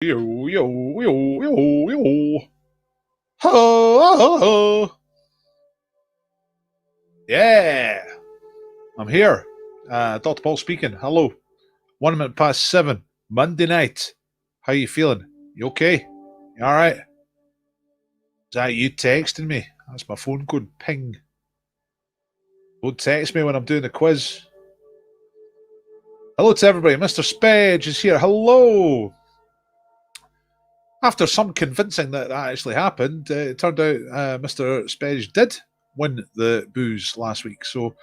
Yo, yo, yo, yo, yo. Ho, ho, ho. Yeah, I'm here. Dr. Paul speaking. Hello. 1 minute past 7, Monday night. How you feeling? You okay? You all right? Is that you texting me? That's my phone going ping. Don't text me when I'm doing the quiz. Hello to everybody. Mr. Spedge is here. Hello. After some convincing that actually happened, it turned out Mr. Spedge did win the booze last week. So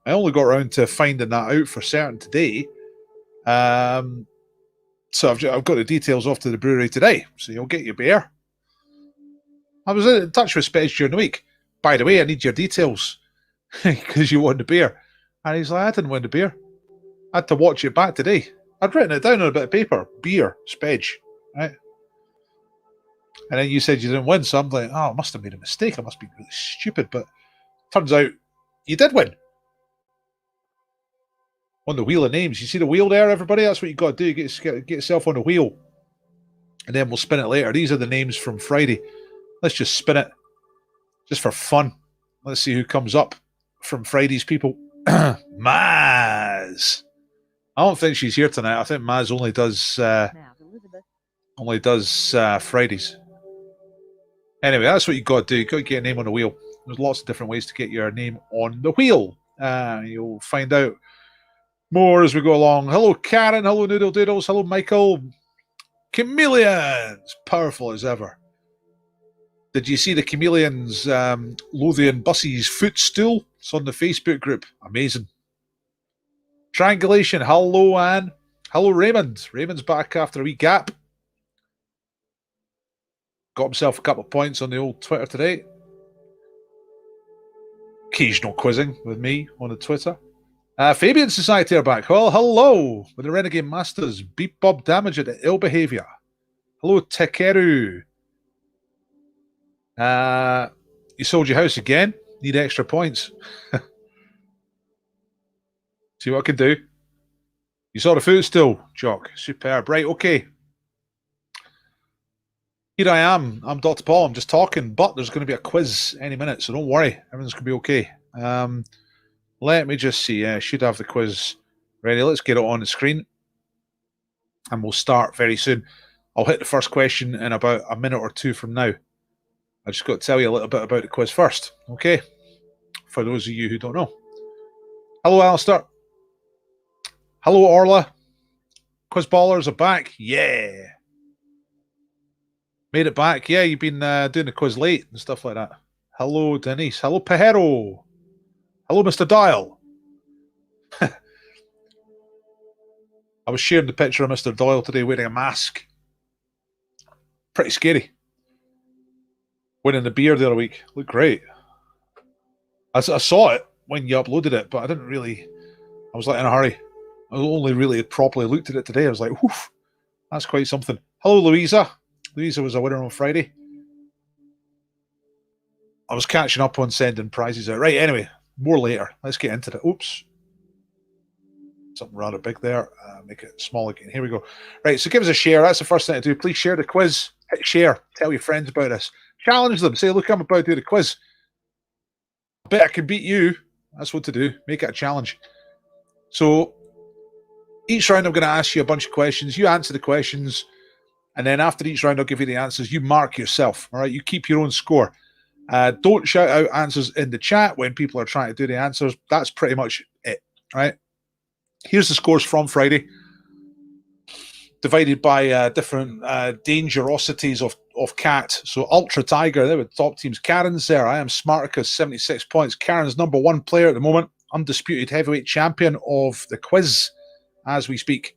I only got around to finding that out for certain today. So I've got the details off to the brewery today. So you'll get your beer. I was in touch with Spedge during the week. By the way, I need your details because you won the beer. And he's like, I didn't win the beer. I had to watch it back today. I'd written it down on a bit of paper. Beer, Spedge, right? And then you said you didn't win, so I'm like, oh, I must have made a mistake. I must be really stupid. But turns out you did win. On the wheel of names. You see the wheel there, everybody? That's what you got to do. Get yourself on the wheel. And then we'll spin it later. These are the names from Friday. Let's just spin it. Just for fun. Let's see who comes up from Friday's people. Maz. I don't think she's here tonight. I think Maz only does Fridays. Anyway, that's what you got to do. You got to get a name on the wheel. There's lots of different ways to get your name on the wheel. You'll find out more as we go along. Hello, Karen. Hello, Noodle Doodles. Hello, Michael. Chameleons. Powerful as ever. Did you see the Chameleons Lothian Buses footstool? It's on the Facebook group. Amazing. Triangulation. Hello, Anne. Hello, Raymond. Raymond's back after a wee gap. Got himself a couple of points on the old Twitter today. Occasional quizzing with me on the Twitter. Fabian Society are back. Well, hello with the Renegade Masters. Beep Bob Damage at the ill behaviour. Hello, Takeru. You sold your house again? Need extra points. See what I can do. You saw the footstool, Jock. Superb. Right, okay. Here I am. I'm Dr. Paul. I'm just talking, but there's going to be a quiz any minute, so don't worry. Everything's going to be okay. Let me just see. I should have the quiz ready. Let's get it on the screen, and we'll start very soon. I'll hit the first question in about a minute or two from now. I just got to tell you a little bit about the quiz first, okay? For those of you who don't know. Hello, Alistair. Hello, Orla. Quiz ballers are back. Yeah. Made it back. Yeah, you've been doing the quiz late and stuff like that. Hello, Denise. Hello, Pajero. Hello, Mr. Dial. I was sharing the picture of Mr. Doyle today wearing a mask. Pretty scary. Winning the beer the other week. Looked great. I saw it when you uploaded it, but I didn't really... I was like in a hurry. I only really properly looked at it today. I was like, whoof, that's quite something. Hello, Louisa. Louisa was a winner on Friday. I was catching up on sending prizes out. Right, anyway, more later. Let's get into it. Oops. Something rather big there. Make it small again. Here we go. Right, so give us a share. That's the first thing to do. Please share the quiz. Hit share. Tell your friends about us. Challenge them. Say, look, I'm about to do the quiz. I bet I can beat you. That's what to do. Make it a challenge. So each round I'm going to ask you a bunch of questions. You answer the questions. And then after each round, I'll give you the answers. You mark yourself. All right. You keep your own score. Don't shout out answers in the chat when people are trying to do the answers. That's pretty much it. Right. Here's the scores from Friday, divided by different dangerosities of cat. So Ultra Tiger, there with top teams. Karen's there. I am Smarticus, 76 points. Karen's number one player at the moment. Undisputed heavyweight champion of the quiz as we speak.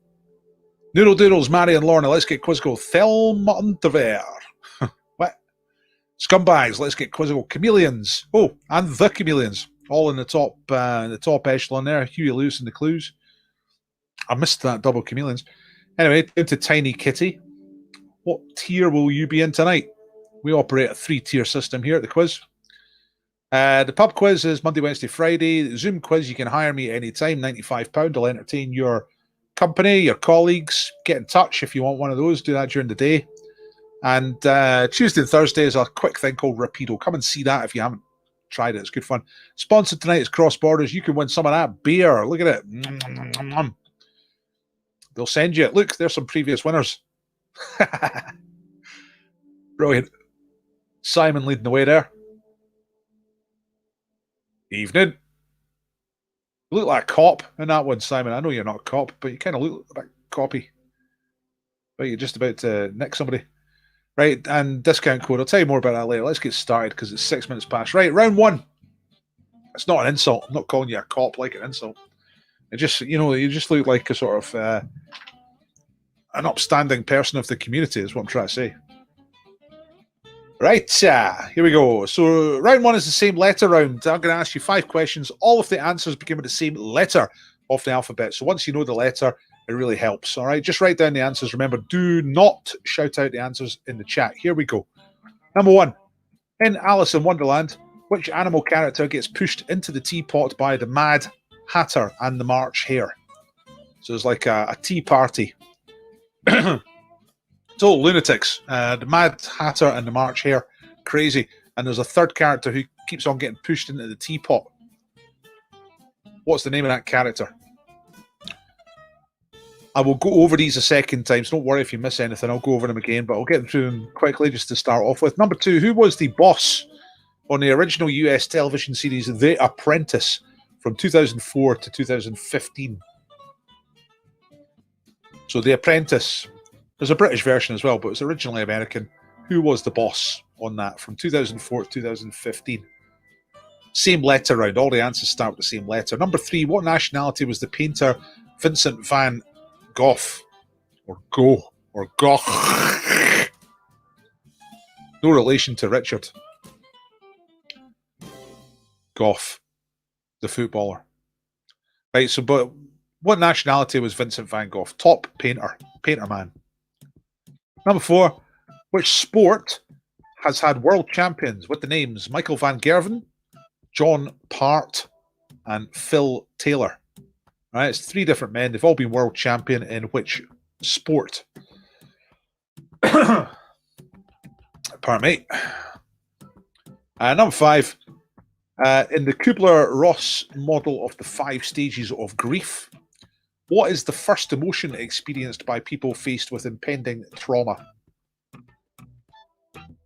Noodle Doodles, Mariah and Lorna, let's get quiz go. Thelma Unterwehr. What? Scumbags, let's get quiz go. Chameleons. Oh, and the Chameleons. All in the top echelon there. Huey Lewis and the Clues. I missed that double Chameleons. Anyway, down to Tiny Kitty. What tier will you be in tonight? We operate a 3-tier system here at the quiz. The pub quiz is Monday, Wednesday, Friday. The Zoom quiz, you can hire me anytime, £95. I'll entertain your company, your colleagues. Get in touch if you want one of those. Do that during the day. And Tuesday and Thursday is a quick thing called Rapido. Come and see that if you haven't tried it. It's good fun. Sponsored tonight is Cross Borders. You can win some of that beer. Look at it. They'll send you it. Look, there's some previous winners. Brilliant. Simon leading the way there. Evening. You look like a cop in that one, Simon. I know you're not a cop, but you kind of look like a copy. But you're just about to nick somebody. Right, and discount code. I'll tell you more about that later. Let's get started because it's 6 minutes past. Right, round one. It's not an insult. I'm not calling you a cop like an insult. It just, you just look like a sort of an upstanding person of the community is what I'm trying to say. Right, here we go. So round one is the same letter round. I'm going to ask you 5 questions. All of the answers begin with the same letter of the alphabet. So once you know the letter, it really helps. All right, just write down the answers. Remember, do not shout out the answers in the chat. Here we go. Number 1. In Alice in Wonderland, which animal character gets pushed into the teapot by the Mad Hatter and the March Hare? So it's like a tea party. It's all lunatics. The Mad Hatter and the March Hare, crazy. And there's a third character who keeps on getting pushed into the teapot. What's the name of that character? I will go over these a second time, so don't worry if you miss anything. I'll go over them again, but I'll get through them quickly just to start off with. Number 2, who was the boss on the original US television series The Apprentice from 2004 to 2015? So The Apprentice. There's a British version as well, but it's originally American. Who was the boss on that from 2004 to 2015? Same letter round. All the answers start with the same letter. Number 3, what nationality was the painter Vincent Van Gogh? Or Gogh. Or Gogh. No relation to Richard. Gough, the footballer. Right, so but what nationality was Vincent Van Gogh? Top painter. Painter man. Number 4, which sport has had world champions with the names Michael Van Gerven, John Part, and Phil Taylor? Right, it's 3 different men. They've all been world champion in which sport? Pardon me. Number 5, in the Kubler-Ross model of the 5 stages of grief, what is the first emotion experienced by people faced with impending trauma?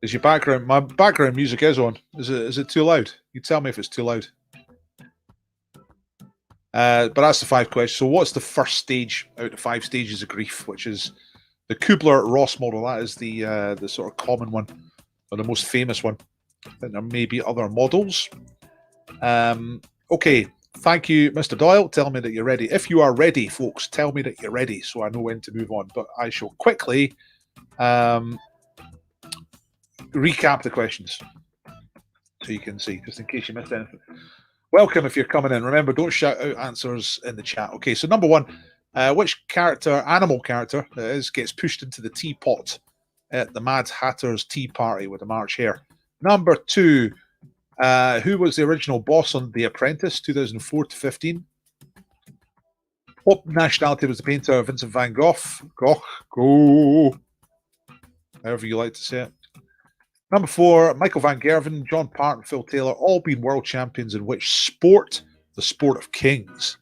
Is your background? My background music is on. Is it too loud? You tell me if it's too loud. But that's the 5 questions. So what's the first stage out of 5 stages of grief, which is the Kubler-Ross model? That is the sort of common one, or the most famous one. I think there may be other models. Okay. Thank you, Mr. Doyle. Tell me that you're ready. If you are ready, folks, tell me that you're ready so I know when to move on. But I shall quickly recap the questions so you can see, just in case you missed anything. Welcome if you're coming in. Remember, don't shout out answers in the chat. Okay, so number 1, which animal character that is, gets pushed into the teapot at the Mad Hatter's tea party with the March Hare? Number 2, who was the original boss on The Apprentice, 2004 to 15? What nationality was the painter Vincent Van Gogh? Gogh. However you like to say it. Number 4, Michael Van Gerven, John Part, and Phil Taylor, all been world champions in which sport? The sport of kings.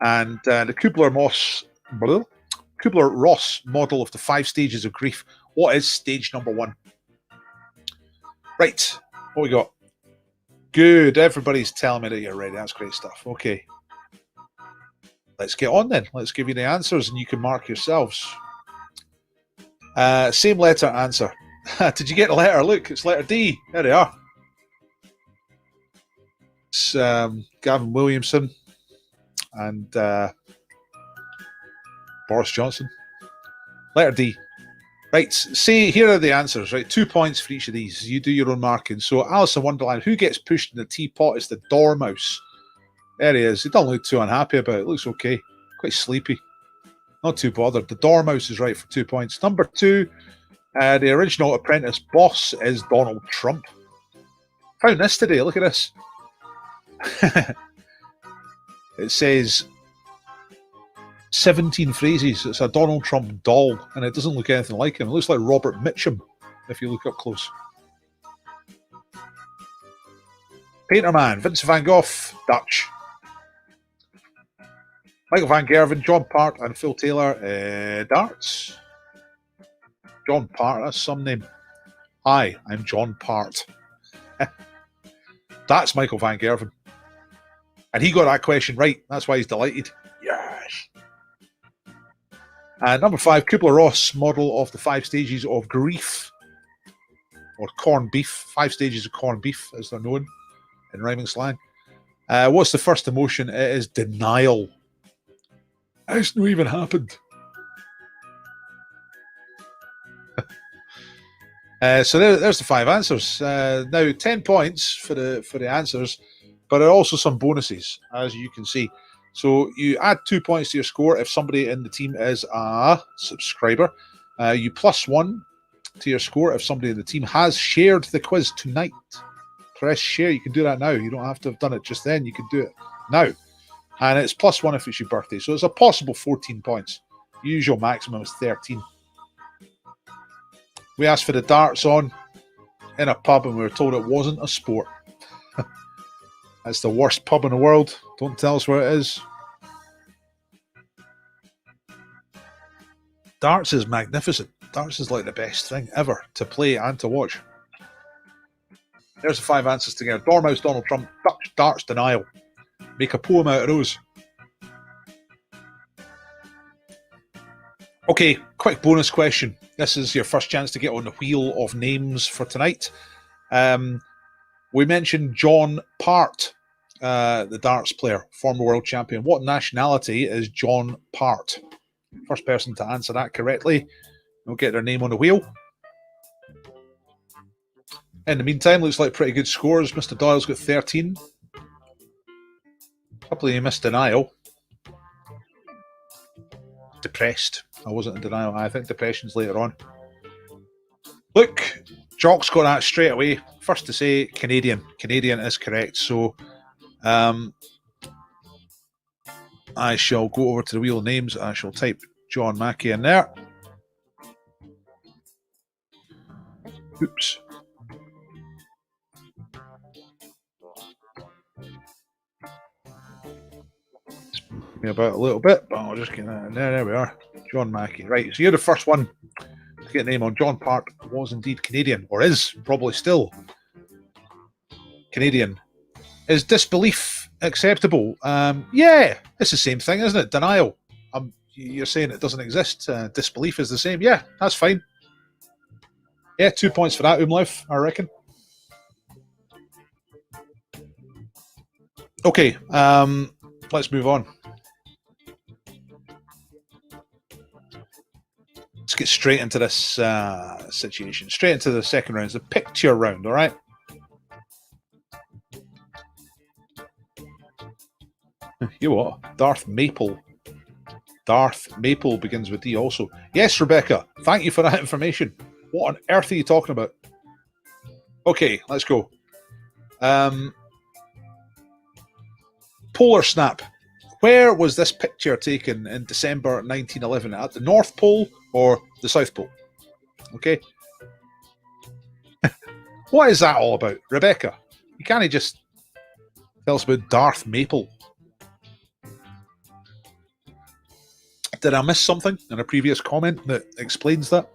And the Kubler-Ross model of the 5 stages of grief. What is stage number 1? Right. What we got? Good. Everybody's telling me that you're ready. That's great stuff. Okay. Let's get on then. Let's give you the answers and you can mark yourselves. Same letter answer. Did you get the letter? Look, it's letter D. There they are. It's Gavin Williamson and Boris Johnson. Letter D. Right, see, here are the answers, right? 2 points for each of these. You do your own marking. So, Alice in Wonderland, who gets pushed in the teapot is the Dormouse. There he is. He doesn't look too unhappy about it. Looks okay. Quite sleepy. Not too bothered. The Dormouse is right for 2 points. Number 2, the original Apprentice boss is Donald Trump. Found this today. Look at this. It says, 17 phrases. It's a Donald Trump doll, and it doesn't look anything like him. It looks like Robert Mitchum, if you look up close. Painterman, Vincent Van Gogh, Dutch. Michael Van Gerven, John Part, and Phil Taylor, darts. John Part, that's some name. Hi, I'm John Part. That's Michael Van Gerven. And he got that question right. That's why he's delighted. Yes. Number 5, Kubler-Ross model of the 5 stages of grief. Or corned beef. 5 stages of corned beef, as they're known in rhyming slang. What's the first emotion? It is denial. It's not even happened. So there's the 5 answers. Now 10 points for the answers, but there are also some bonuses, as you can see. So you add 2 points to your score if somebody in the team is a subscriber. You plus 1 to your score if somebody in the team has shared the quiz tonight. Press share. You can do that now. You don't have to have done it just then. You can do it now. And it's plus 1 if it's your birthday. So it's a possible 14 points. Usual maximum is 13. We asked for the darts on in a pub and we were told it wasn't a sport. That's the worst pub in the world. Don't tell us where it is. Darts is magnificent. Darts is like the best thing ever to play and to watch. There's the 5 answers together. Dormouse, Donald Trump, Dutch, darts, denial. Make a poem out of those. Okay, quick bonus question. This is your first chance to get on the wheel of names for tonight. We mentioned John Part, the darts player, former world champion. What nationality is John Part? First person to answer that correctly will get their name on the wheel. In the meantime, looks like pretty good scores. Mr. Doyle's got 13. A couple of you missed denial. Depressed. I wasn't in denial. I think depression's later on. Look, Jock's got that straight away. First to say Canadian. Canadian is correct. So I shall go over to the wheel of names. I shall type John Mackey in there. Oops. Me about a little bit, but I'll just get that in there. There we are. John Mackey. Right, so you're the first one to get a name on. John Part was indeed Canadian, or is probably still Canadian. Is disbelief acceptable? Yeah, it's the same thing, isn't it? Denial. You're saying it doesn't exist. Disbelief is the same. Yeah, that's fine. Yeah, 2 points for that, Umlauf, I reckon. Okay, let's move on. Let's get straight into this situation. Straight into the second round. It's the picture round, all right? You what? Darth Maple. Darth Maple begins with D also. Yes, Rebecca. Thank you for that information. What on earth are you talking about? Okay, let's go. Polar snap. Where was this picture taken in December 1911? At the North Pole or the South Pole? Okay. What is that all about? Rebecca, you can't just tell us about Darth Maple. Did I miss something in a previous comment that explains that?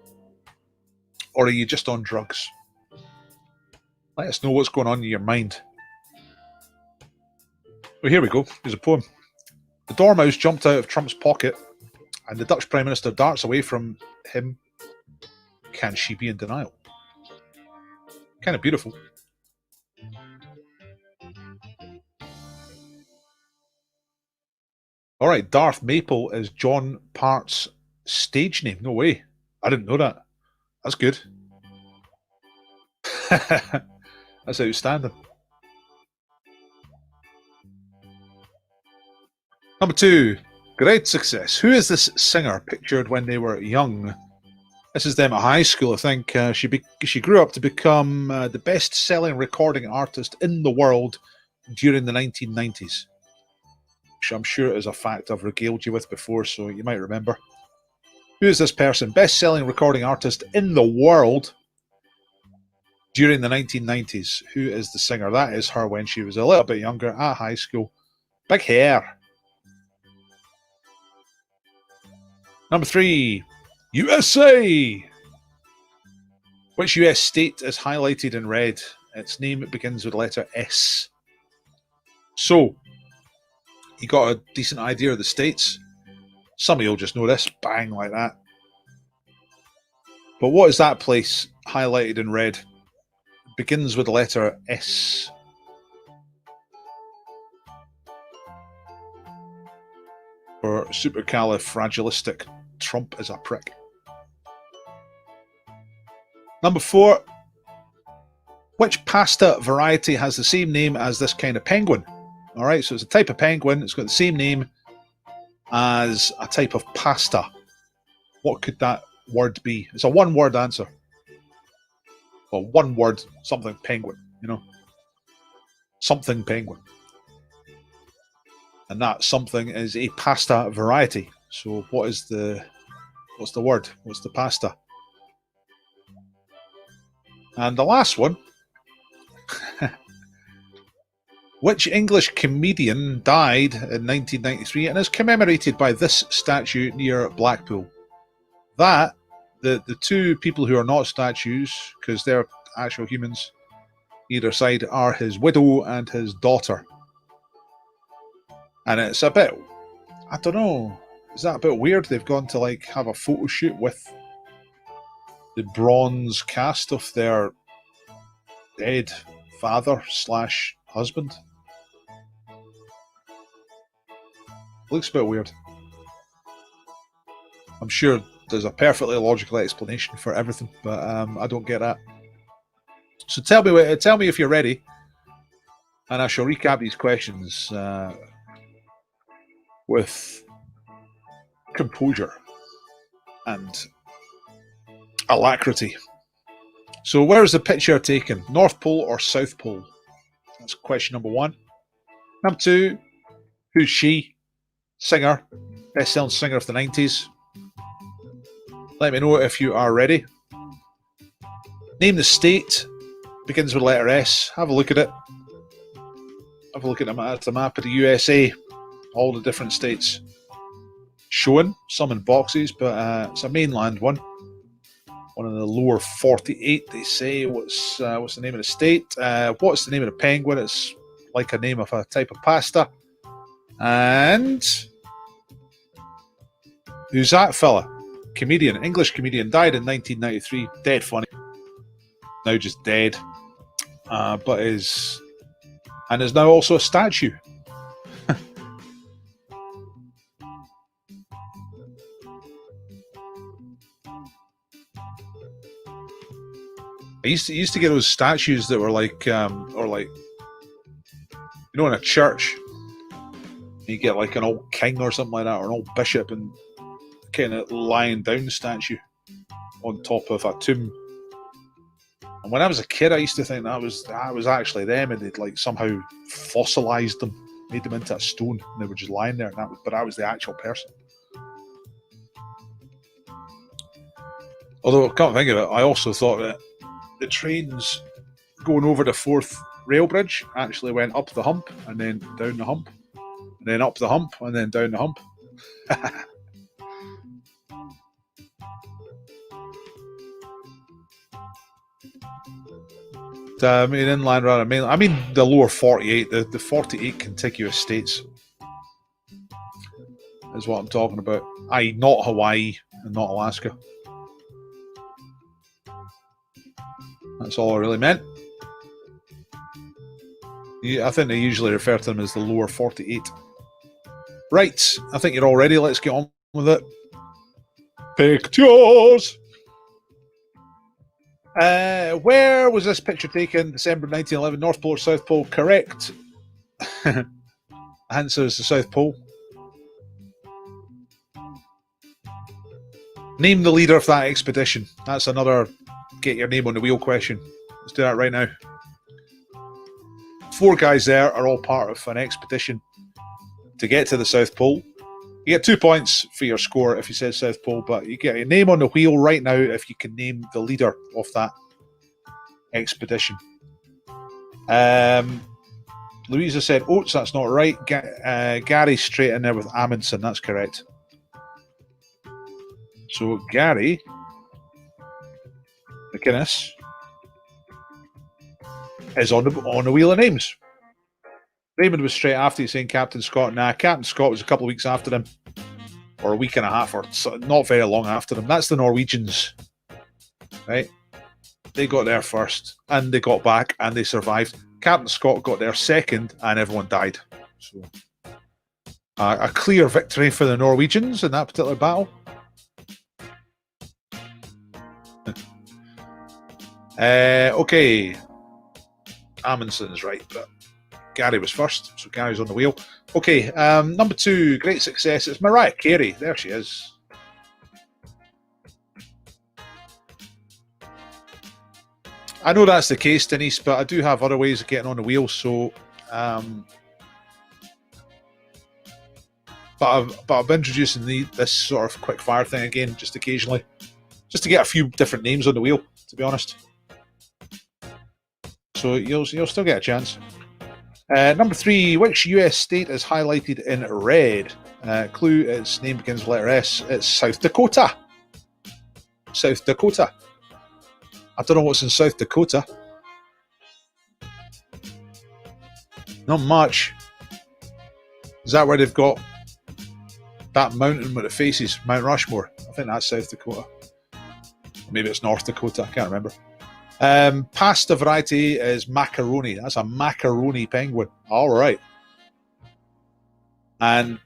Or are you just on drugs? Let us know what's going on in your mind. Well, here we go. Here's a poem. The Dormouse jumped out of Trump's pocket and the Dutch Prime Minister darts away from him. Can she be in denial? Kind of beautiful. All right, Darth Maple is John Part's stage name. No way. I didn't know that. That's good. That's outstanding. Number 2, great success. Who is this singer pictured when they were young? This is them at high school, I think. She grew up to become the best-selling recording artist in the world during the 1990s. which I'm sure is a fact I've regaled you with before, so you might remember. Who is this person? Best-selling recording artist in the world during the 1990s. Who is the singer? That is her when she was a little bit younger at high school. Big hair. Number 3, USA. Which US state is highlighted in red? Its name begins with the letter S. So, you got a decent idea of the states. Some of you'll just know this, bang, like that. But what is that place highlighted in red? It begins with the letter S. For supercalifragilistic, Trump is a prick. Number 4. Which pasta variety has the same name as this kind of penguin? All right, so it's a type of penguin. It's got the same name as a type of pasta. What could that word be? It's a one-word answer. Well, one word, something penguin, you know. Something penguin. And that something is a pasta variety. So what's the word? What's the pasta? And the last one. Which English comedian died in 1993 and is commemorated by this statue near Blackpool? That, the two people who are not statues, because they're actual humans, either side, are his widow and his daughter. And it's a bit, I don't know, is that a bit weird? They've gone to like have a photo shoot with the bronze cast of their dead father/husband. Looks a bit weird. I'm sure there's a perfectly logical explanation for everything, but I don't get that. So tell me if you're ready, and I shall recap these questions with composure and alacrity. So where is the picture taken? North Pole or South Pole? That's question number 1. Number 2, who's she? Singer, best-selling singer of the 90s. Let me know if you are ready. Name the state. Begins with the letter S. Have a look at it. Have a look at the map of the USA. All the different states shown. Some in boxes, but it's a mainland one. One of the lower 48, they say. What's the name of the state? What's the name of the penguin? It's like a name of a type of pasta. And who's that fella? Comedian, English comedian, died in 1993. Dead funny. Now just dead. But is now also a statue. I used to get those statues that were like, or like, you know, in a church, you get like an old king or something like that, or an old bishop, and kind of lying down statue on top of a tomb. And when I was a kid, I used to think that was actually them, and they'd like somehow fossilized them, made them into a stone, and they were just lying there. And but I was the actual person. Although, come to think of it, I also thought that the trains going over the Forth rail bridge actually went up the hump and then down the hump, and then up the hump and then down the hump. I mean, inland rather than mainland. I mean, the lower 48, the 48 contiguous states is what I'm talking about. I.e., not Hawaii and not Alaska. That's all I really meant. Yeah, I think they usually refer to them as the lower 48. Right, I think you're all ready. Let's get on with it. Pictures! Where was this picture taken? December 1911, North Pole or South Pole? Correct. Answer is the South Pole. Name the leader of that expedition. That's another get your name on the wheel question. Let's do that right now. 4 guys there are all part of an expedition to get to the South Pole. You get 2 points for your score if you say South Pole, but you get your name on the wheel right now if you can name the leader of that expedition. Louisa said Oates, that's not right. Gary straight in there with Amundsen, that's correct. So Gary McInnes is on the wheel of names. Raymond was straight after you saying Captain Scott. Nah, Captain Scott was a couple of weeks after him, or a week and a half, or not very long after him. That's the Norwegians, right? They got there first, and they got back, and they survived. Captain Scott got there second, and everyone died. So, a clear victory for the Norwegians in that particular battle. Okay. Amundsen is right, but Gary was first, so Gary's on the wheel. Okay, number 2, great success. It's Mariah Carey. There she is. I know that's the case, Denise, but I do have other ways of getting on the wheel, so... But I'm introducing this sort of quick fire thing again, just occasionally. Just to get a few different names on the wheel, to be honest. So you'll still get a chance. Number 3, which US state is highlighted in red? Clue, its name begins with letter S. It's South Dakota. South Dakota. I don't know what's in South Dakota. Not much. Is that where they've got that mountain with the faces, Mount Rushmore? I think that's South Dakota. Maybe it's North Dakota, I can't remember. Pasta variety is macaroni. That's a macaroni penguin. All right. And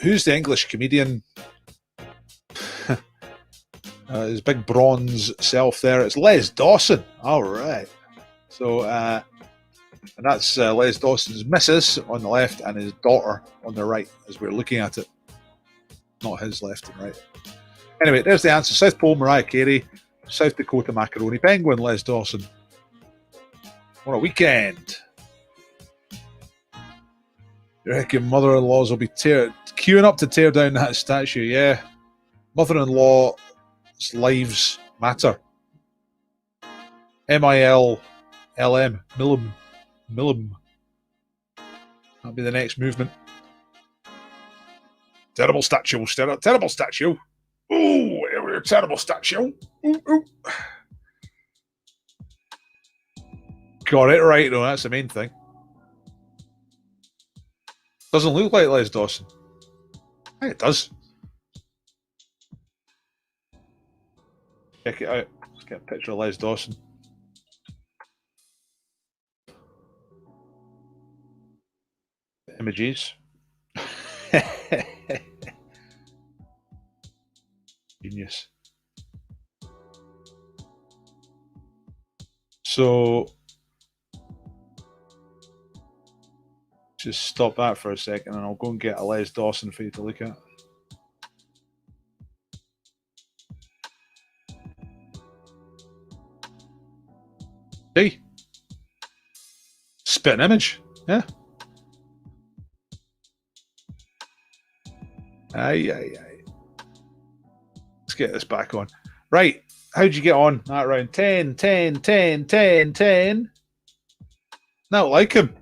who's the English comedian? His big bronze self there. It's Les Dawson. All right. So, and that's Les Dawson's missus on the left and his daughter on the right as we're looking at it. Not his left and right. Anyway, there's the answer. South Pole, Mariah Carey. South Dakota, macaroni penguin, Les Dawson. What a weekend. You reckon mother-in-laws will be queuing up to tear down that statue? Yeah. Mother-in-law's lives matter. M-I-L-L-M. Millum. That'll be the next movement. Terrible statue. Terrible statue. Ooh, we're a terrible statue. Ooh. Got it right, though. That's the main thing. Doesn't look like Les Dawson. I think it does. Check it out. Let's get a picture of Les Dawson. Images. Genius. So just stop that for a second and I'll go and get a Les Dawson for you to look at. See? Spit an image. Yeah. Aye. Let's get this back on. Right. How'd you get on that round? 10. Not like him.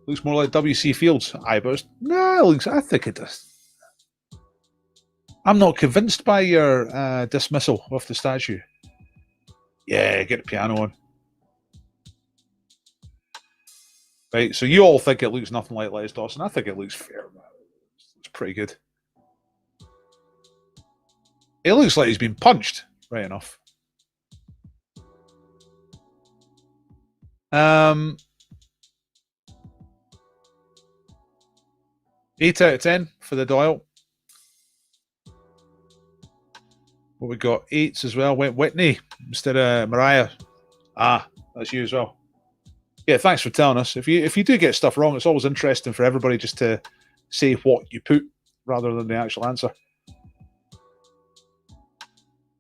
Looks more like W.C. Fields. Aye, but no, I think it does. I'm not convinced by your dismissal of the statue. Yeah, get the piano on. Right, so you all think it looks nothing like Les Dawson. I think it looks fair. It's pretty good. It looks like he's been punched. Right enough. 8 out of 10 for the Doyle. What we got? 8s as well. Went Whitney instead of Mariah. Ah, that's you as well. Yeah, thanks for telling us. If you do get stuff wrong, it's always interesting for everybody just to say what you put rather than the actual answer.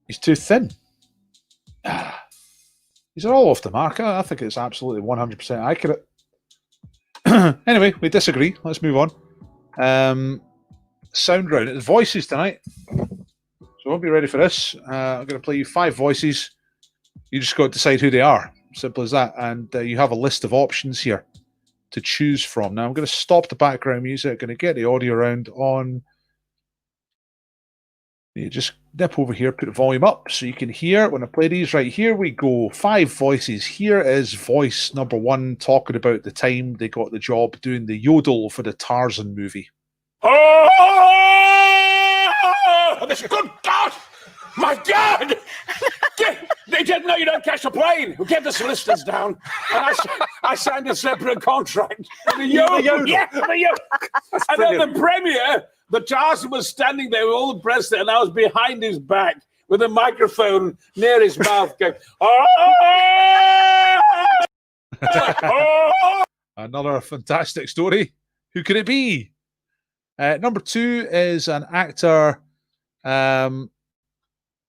He's too thin. These are all off the mark. I think it's absolutely 100% accurate. Anyway, we disagree. Let's move on. Sound round. It's voices tonight. So I'll be ready for this. I'm going to play you 5 voices. You just got to decide who they are. Simple as that. And you have a list of options here to choose from. Now I'm going to stop the background music. I'm going to get the audio round on. You just nip over here, put the volume up so you can hear when I play these. Right, here we go. 5 voices. Here is voice number 1 talking about the time they got the job doing the yodel for the Tarzan movie. Oh, this good God! My God! They didn't know you don't catch a plane. We get the solicitors down, and I signed a separate contract. The yodel. Yeah, the yodel. And then the premiere, the Dawson was standing there with all the press there, and I was behind his back with a microphone near his mouth going, oh! Another fantastic story. Who could it be? Number 2 is an actor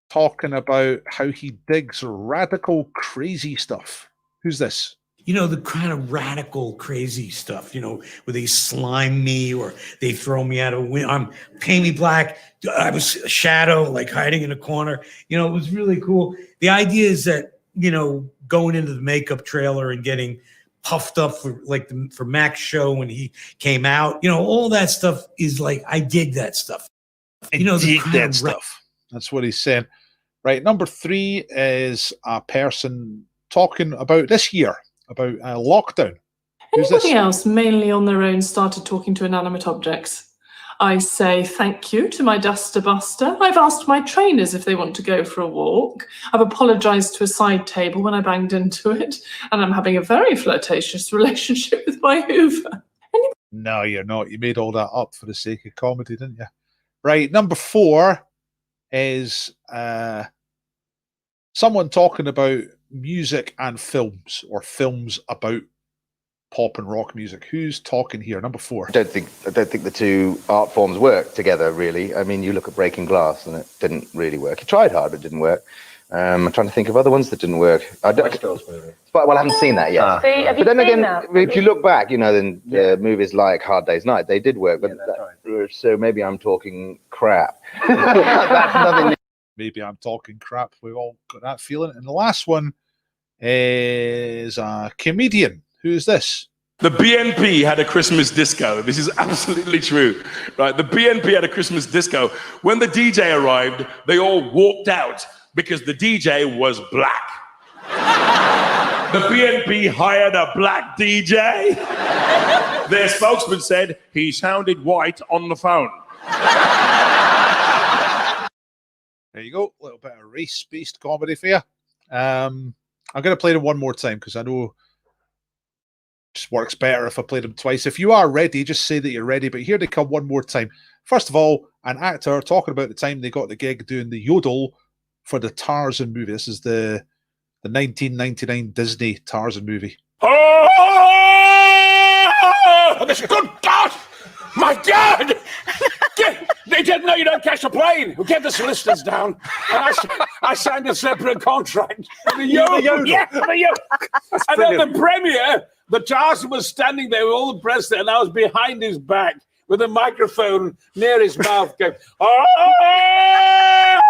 talking about how he digs radical, crazy stuff. Who's this? You know, the kind of radical, crazy stuff, you know, where they slime me or they throw me out of a window. I'm paint me black. I was a shadow, like hiding in a corner. You know, it was really cool. The idea is that, you know, going into the makeup trailer and getting puffed up for like for Mac's show when he came out, you know, all that stuff is like, I dig that stuff. You know, dig that stuff. That's what he's saying. Right. Number 3 is a person talking about this year, about lockdown. Anybody else, mainly on their own, started talking to inanimate objects? I say thank you to my duster buster. I've asked my trainers if they want to go for a walk. I've apologised to a side table when I banged into it. And I'm having a very flirtatious relationship with my Hoover. No, you're not. You made all that up for the sake of comedy, didn't you? Right. Number 4 is someone talking about music and films, or films about pop and rock music. Who's talking here? Number 4. I don't think the two art forms work together, really. I mean, you look at Breaking Glass, and it didn't really work. He tried hard, but it didn't work. I'm trying to think of other ones that didn't work. Well, I haven't seen that yet. But then again, if you look back, you know, then movies like Hard Day's Night, they did work. But so maybe I'm talking crap. That's nothing. Maybe I'm talking crap. We've all got that feeling. And the last one is a comedian. Who is this? The BNP had a Christmas disco. This is absolutely true, right? The BNP had a Christmas disco. When the DJ arrived, they all walked out because the DJ was black. The BNP hired a black DJ. Their spokesman said he sounded white on the phone. There you go. A little bit of race-based comedy for you. I'm going to play them one more time because I know it works better if I play them twice. If you are ready, just say that you're ready. But here they come one more time. First of all, an actor talking about the time they got the gig doing the yodel for the Tarzan movie. This is the 1999 Disney Tarzan movie. Oh, this good God! My God! They didn't know you don't catch a plane. We get the solicitors down, and I signed a separate contract. The yodel. Yeah, the yodel. And then the premiere, the Dawson was standing there with all the press there, and I was behind his back with a microphone near his mouth going, oh!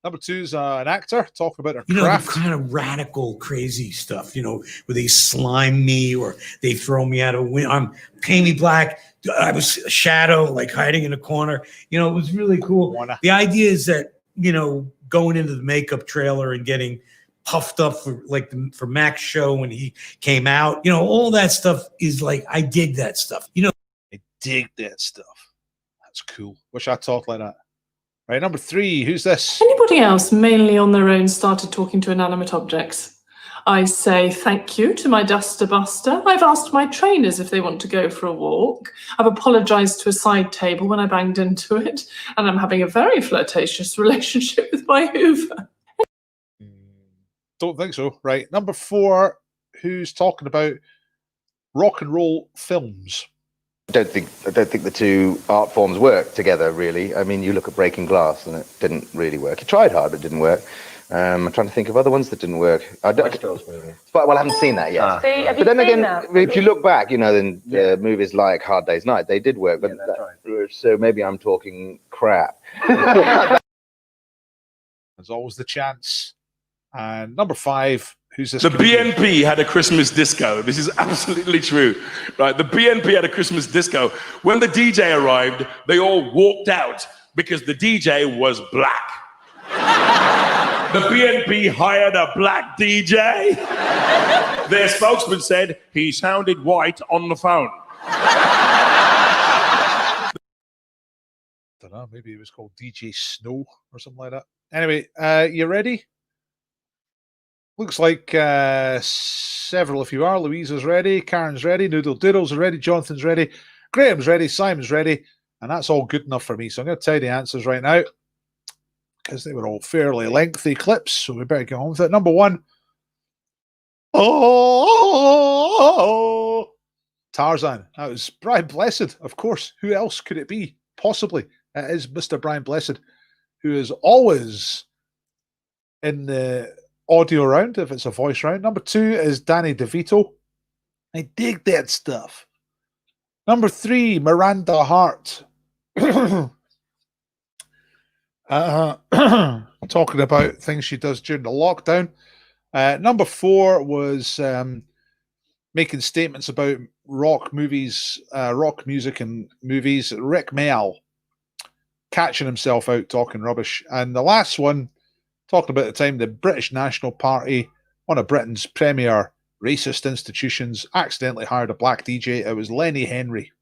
Number 2 is an actor talking about their craft. The kind of radical, crazy stuff, you know, where they slime me or they throw me out of a window. I'm paint me black. I was a shadow, like hiding in a corner. You know, it was really cool. The idea is that, you know, going into the makeup trailer and getting puffed up for like for Mac's show when he came out, you know, all that stuff is like, I dig that stuff. You know, I dig that stuff. That's cool. Wish I talked like that. Right, number 3, who's this? Anybody else, mainly on their own, started talking to inanimate objects? I say thank you to my duster buster. I've asked my trainers if they want to go for a walk. I've apologised to a side table when I banged into it. And I'm having a very flirtatious relationship with my Hoover. Don't think so. Right, number 4, who's talking about rock and roll films? I don't think the two art forms work together, really. I mean, you look at Breaking Glass, and it didn't really work. He tried hard, but it didn't work. I'm trying to think of other ones that didn't work. Well, I haven't seen that yet. See, have But you then seen again, that? if you look back, you know, then movies like Hard Day's Night, they did work. But so maybe I'm talking crap. There's always the chance. And number 5, who's this? The BNP had a Christmas disco. This is absolutely true, right? The BNP had a Christmas disco. When the DJ arrived, they all walked out because the DJ was black. The BNP hired a black DJ. Their spokesman said he sounded white on the phone. I don't know, maybe it was called DJ Snow or something like that. Anyway, you ready? Looks like several of you are. Louisa's ready, Karen's ready, Noodle Doodles are ready, Jonathan's ready, Graham's ready, Simon's ready, and that's all good enough for me. So I'm going to tell you the answers right now because they were all fairly lengthy clips, so we better get on with it. Number 1. Oh, Tarzan. That was Brian Blessed, of course. Who else could it be? Possibly. It is Mr. Brian Blessed, who is always in the audio round, if it's a voice round. Number 2 is Danny DeVito. I dig that stuff. Number 3, Miranda Hart. Talking about things she does during the lockdown. Number 4 was making statements about rock movies, rock music and movies. Rick Mayall, catching himself out talking rubbish. And the last one, talking about the time the British National Party, one of Britain's premier racist institutions, accidentally hired a black DJ. It was Lenny Henry.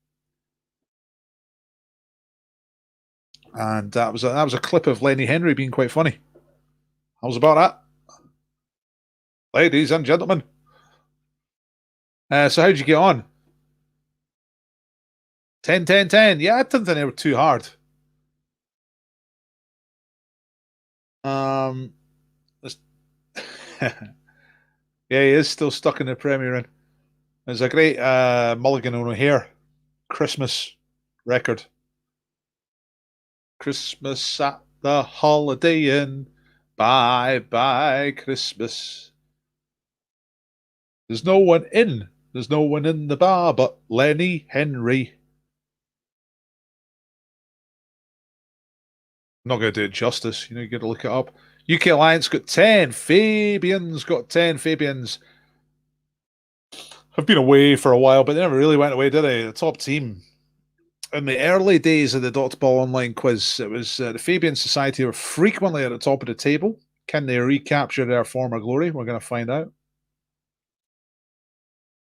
And that was a clip of Lenny Henry being quite funny. How's about that? Ladies and gentlemen. So how'd you get on? 10, 10, 10. Yeah, I didn't think they were too hard. Yeah, he is still stuck in the Premier Inn. There's a great Mulligan on here. Christmas record. Christmas at the Holiday Inn. Bye bye Christmas. There's no one in. There's no one in the bar but Lenny Henry. I'm not going to do it justice. You know, you got to look it up. UK Alliance got 10. Fabian's got 10. Fabians have been away for a while, but they never really went away, did they? The top team. In the early days of the Dr. Ball Online quiz, it was the Fabian Society were frequently at the top of the table. Can they recapture their former glory? We're going to find out.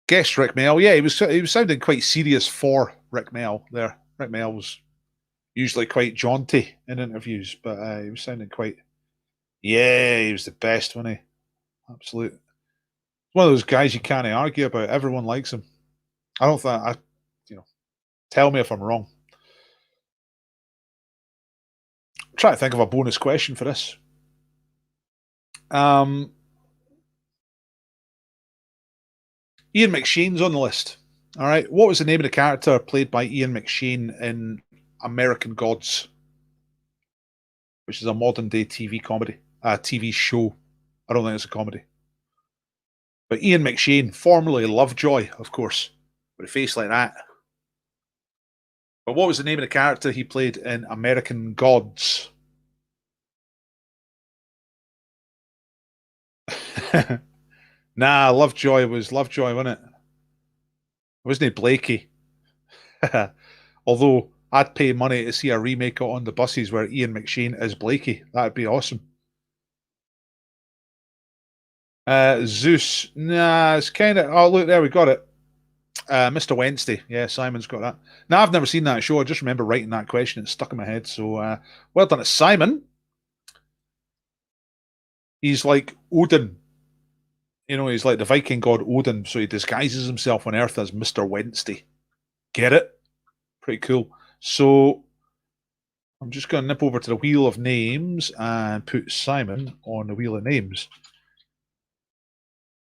Guess Rick Mayall. Yeah, he was sounding quite serious for Rick Mayall there. Rick Mayall was usually quite jaunty in interviews, but he was sounding quite... Yeah, he was the best, wasn't he? Absolute. One of those guys you can't argue about. Everyone likes him. I don't think... Tell me if I'm wrong. I'm trying to think of a bonus question for this. Ian McShane's on the list. All right. What was the name of the character played by Ian McShane in American Gods, which is a modern day TV comedy, TV show? I don't think it's a comedy. But Ian McShane, formerly Lovejoy, of course, with a face like that. But what was the name of the character he played in American Gods? Nah, Lovejoy, wasn't it? Wasn't he Blakey? Although I'd pay money to see a remake on the buses where Ian McShane is Blakey. That'd be awesome. Zeus. Nah, it's kind of... Oh, look, there, we got it. Mr. Wednesday. Yeah, Simon's got that. Now, I've never seen that show. I just remember writing that question. It's stuck in my head. So, well done, Simon. He's like Odin. You know, he's like the Viking god Odin. So he disguises himself on Earth as Mr. Wednesday. Get it? Pretty cool. So, I'm just going to nip over to the Wheel of Names and put Simon on the Wheel of Names.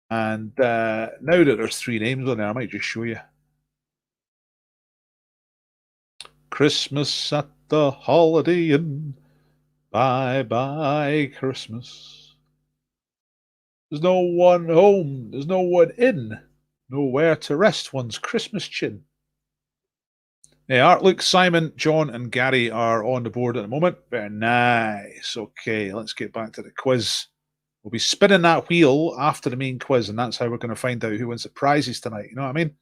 And now that there's 3 names on there, I might just show you. Christmas at the Holiday Inn. Bye bye Christmas. There's no one home. There's no one in. Nowhere to rest one's Christmas chin. Yeah, Art, Luke, Simon, John, and Gary are on the board at the moment. Very nice. Okay, let's get back to the quiz. We'll be spinning that wheel after the main quiz, and that's how we're going to find out who wins the prizes tonight. You know what I mean?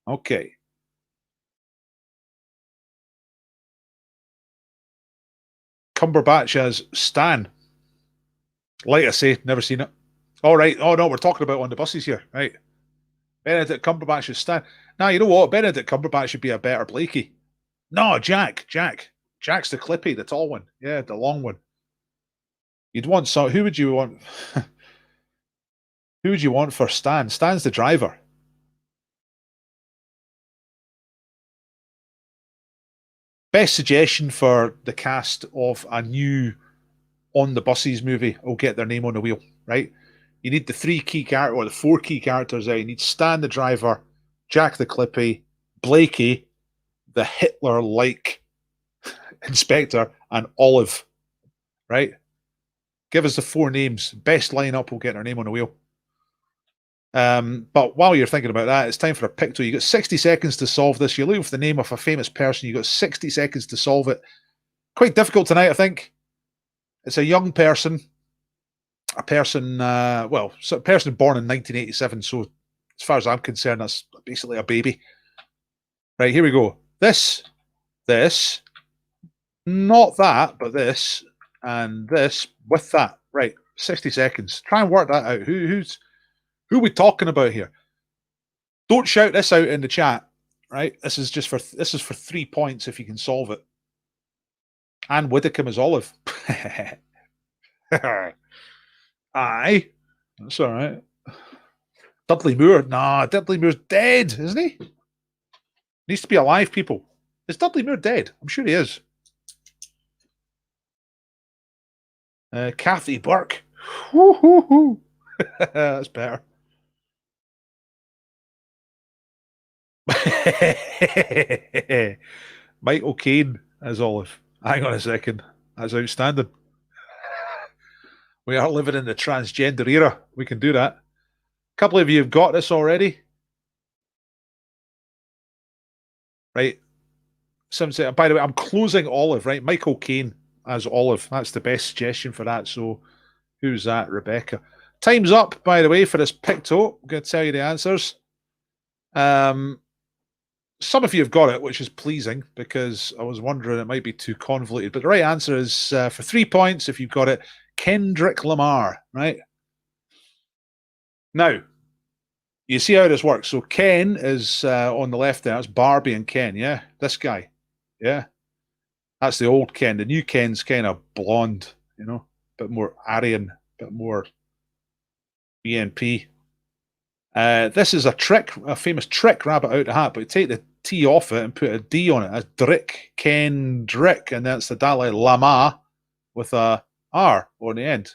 Okay. Cumberbatch as Stan. Like I say, never seen it. All right. Oh, no, we're talking about on the buses here. Right. Benedict Cumberbatch as Stan. Now, you know what? Benedict Cumberbatch should be a better Blakey. No, Jack. Jack's the Clippy, the tall one. Yeah, the long one. You'd want so. Who would you want? Who would you want for Stan? Stan's the driver. Best suggestion for the cast of a new On the Buses movie will get their name on the wheel, right? You need the 3 key characters, or the 4 key characters there. You need Stan the driver, Jack the Clippy, Blakey, the Hitler-like inspector, and Olive, right? Give us the 4 names. Best lineup will get their name on the wheel. But while you're thinking about that, it's time for a picto. You got 60 seconds to solve this. You're looking for the name of a famous person. You got 60 seconds to solve it. Quite difficult tonight, I think. It's a young person, a person born in 1987. So, as far as I'm concerned, that's basically a baby. Right, here we go. This, not that, but this, and this with that. Right, 60 seconds. Try and work that out. Who are we talking about here? Don't shout this out in the chat, right? This is for 3 points if you can solve it. And Widdicombe is Olive. Aye, that's all right. Dudley Moore. Nah, Dudley Moore's dead, isn't he? Needs to be alive, people. Is Dudley Moore dead? I'm sure he is. Kathy Burke. That's better. Michael Caine as Olive. Hang on a second. That's outstanding. We are living in the transgender era. We can do that. A couple of you have got this already. Right. By the way, I'm closing Olive, right? Michael Caine as Olive. That's the best suggestion for that. So who's that? Rebecca. Time's up, by the way, for this picto. I'm going to tell you the answers. Some of you have got it, which is pleasing because I was wondering it might be too convoluted. But the right answer is for 3 points, if you've got it, Kendrick Lamar, right? Now, you see how this works. So Ken is on the left there. That's Barbie and Ken, yeah? This guy, yeah? That's the old Ken. The new Ken's kind of blonde, you know? A bit more Aryan, a bit more BNP. This is a famous trick, rabbit out the hat, but you take the T off it and put a D on it. That's Drick, Kendrick, and that's the Dalai Lama with a R on the end.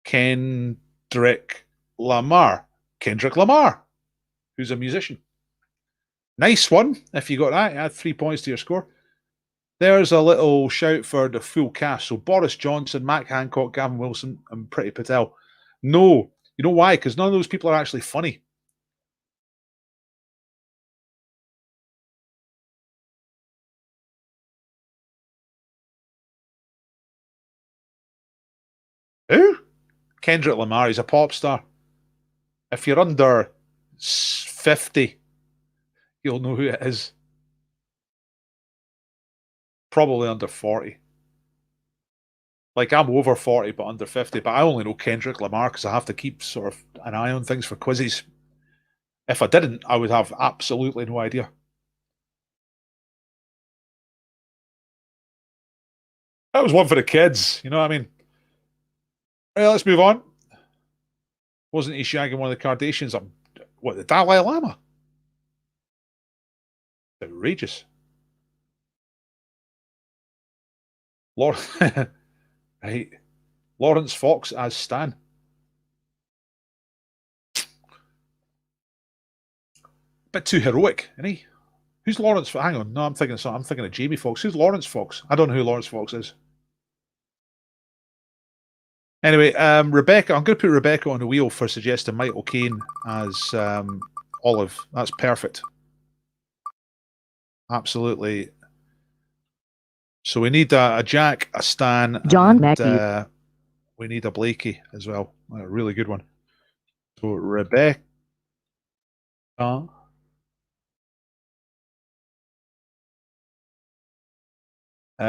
Kendrick Lamar. Kendrick Lamar, who's a musician. Nice one. If you got that, add 3 points to your score. There's a little shout for the full cast. So Boris Johnson, Mac Hancock, Gavin Wilson, and Priti Patel. No. You know why? Because none of those people are actually funny. Who? Kendrick Lamar. He's a pop star. If you're under 50, you'll know who it is. Probably under 40. Like, I'm over 40, but under 50. But I only know Kendrick Lamar because I have to keep sort of an eye on things for quizzes. If I didn't, I would have absolutely no idea. That was one for the kids. You know what I mean? Right, let's move on. Wasn't he shagging one of the Kardashians? What, the Dalai Lama? Outrageous. Right. Lawrence Fox as Stan. Bit too heroic, isn't he? Who's Lawrence? Hang on. No, I'm thinking of Jamie Foxx. Who's Lawrence Fox? I don't know who Lawrence Fox is. Anyway, Rebecca, I'm going to put Rebecca on the wheel for suggesting Michael Caine as Olive. That's perfect. Absolutely. So we need a Jack, a Stan, John and we need a Blakey as well. A really good one. So Rebecca. Let me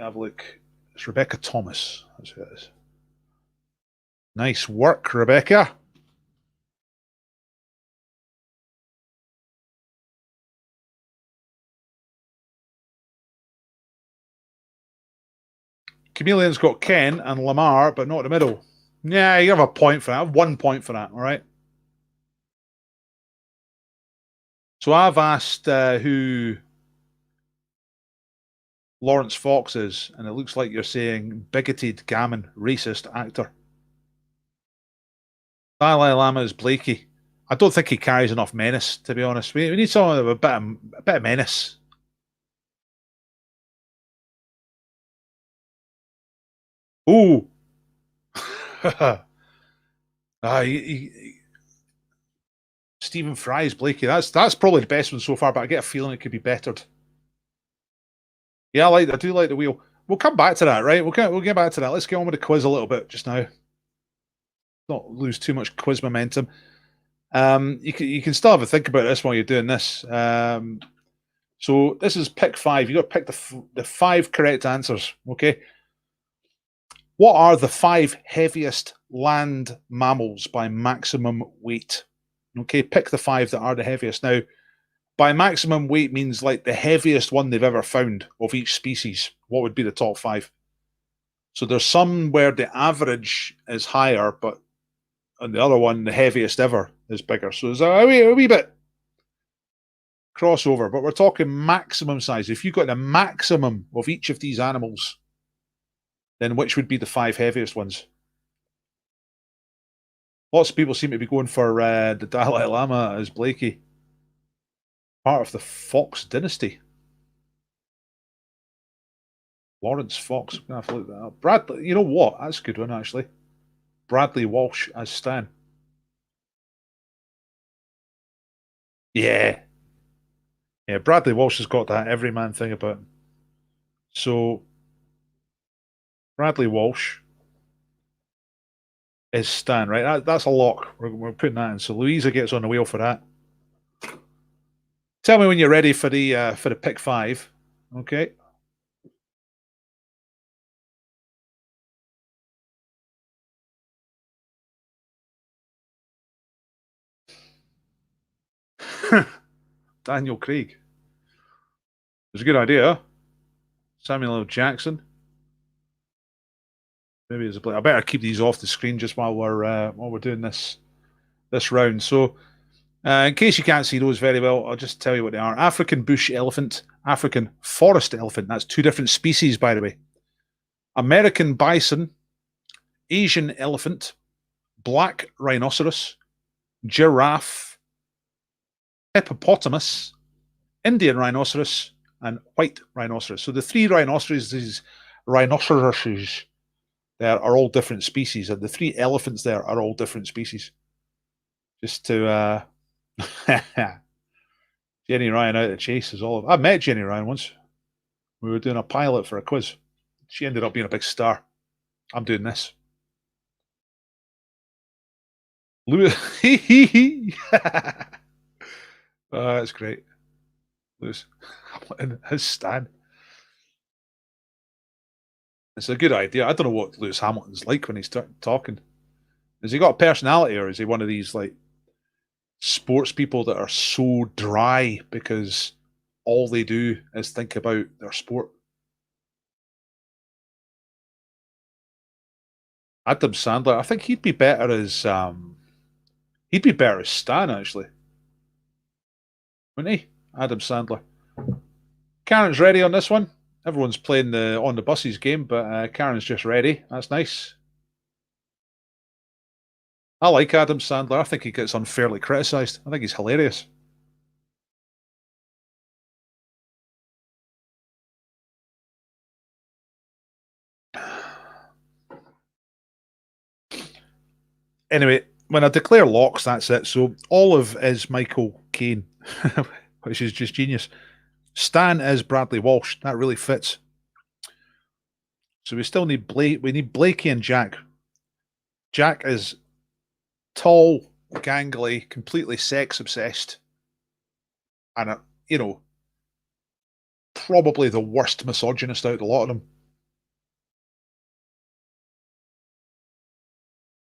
have a look. It's Rebecca Thomas. That's who it is. Nice work, Rebecca. Chameleon's got Ken and Lamar, but not the middle. Yeah, you have a point for that. I have 1 point for that, all right? So I've asked who Lawrence Fox is, and it looks like you're saying bigoted, gammon, racist actor. Dalai Lama is Blakey. I don't think he carries enough menace, to be honest. We need someone with a bit of menace. Ooh. Stephen Fry's Blakey. That's probably the best one so far, but I get a feeling it could be bettered. Yeah, I do like the wheel. We'll come back to that, right? We'll get back to that. Let's get on with the quiz a little bit just now. Not lose too much quiz momentum. You can still have a think about this while you're doing this. So this is pick 5. You got to pick the 5 correct answers. Okay. What are the 5 heaviest land mammals by maximum weight? Okay, pick the 5 that are the heaviest. Now, by maximum weight means like the heaviest one they've ever found of each species. What would be the top 5? So there's some where the average is higher, but on the other one, the heaviest ever is bigger. So there's a wee bit crossover, but we're talking maximum size. If you've got the maximum of each of these animals, then which would be the 5 heaviest ones? Lots of people seem to be going for the Dalai Lama as Blakey. Part of the Fox dynasty. Lawrence Fox. I'm going to have to look that up. Bradley, you know what? That's a good one, actually. Bradley Walsh as Stan. Yeah. Yeah, Bradley Walsh has got that everyman thing about him. So, Bradley Walsh is Stan, right? That's a lock. We're putting that in. So Louisa gets on the wheel for that. Tell me when you're ready for the pick 5. Okay. Daniel Craig. It's a good idea. Samuel L. Jackson. Maybe it's I better keep these off the screen just while we're doing this round. So, in case you can't see those very well, I'll just tell you what they are: African bush elephant, African forest elephant. That's 2 different species, by the way. American bison, Asian elephant, black rhinoceros, giraffe, hippopotamus, Indian rhinoceros, and white rhinoceros. So the 3 rhinoceroses there are all different species, and the 3 elephants there are all different species. Just to Jenny Ryan out of the chase is all. I met Jenny Ryan once. We were doing a pilot for a quiz. She ended up being a big star. I'm doing this. Lewis. Oh, that's great. Lewis his stand. It's a good idea. I don't know what Lewis Hamilton's like when he's talking. Has he got a personality, or is he one of these like sports people that are so dry because all they do is think about their sport? Adam Sandler, I think he'd be better as Stan, actually, wouldn't he? Adam Sandler. Karen's ready on this one. Everyone's playing the on the buses game, but Karen's just ready. That's nice. I like Adam Sandler. I think he gets unfairly criticised. I think he's hilarious. Anyway, when I declare locks, that's it. So Olive is Michael Caine, which is just genius. Stan is Bradley Walsh. That really fits. So we still need Blake. We need Blakey and Jack. Jack is tall, gangly, completely sex obsessed, and probably the worst misogynist out of a lot of them.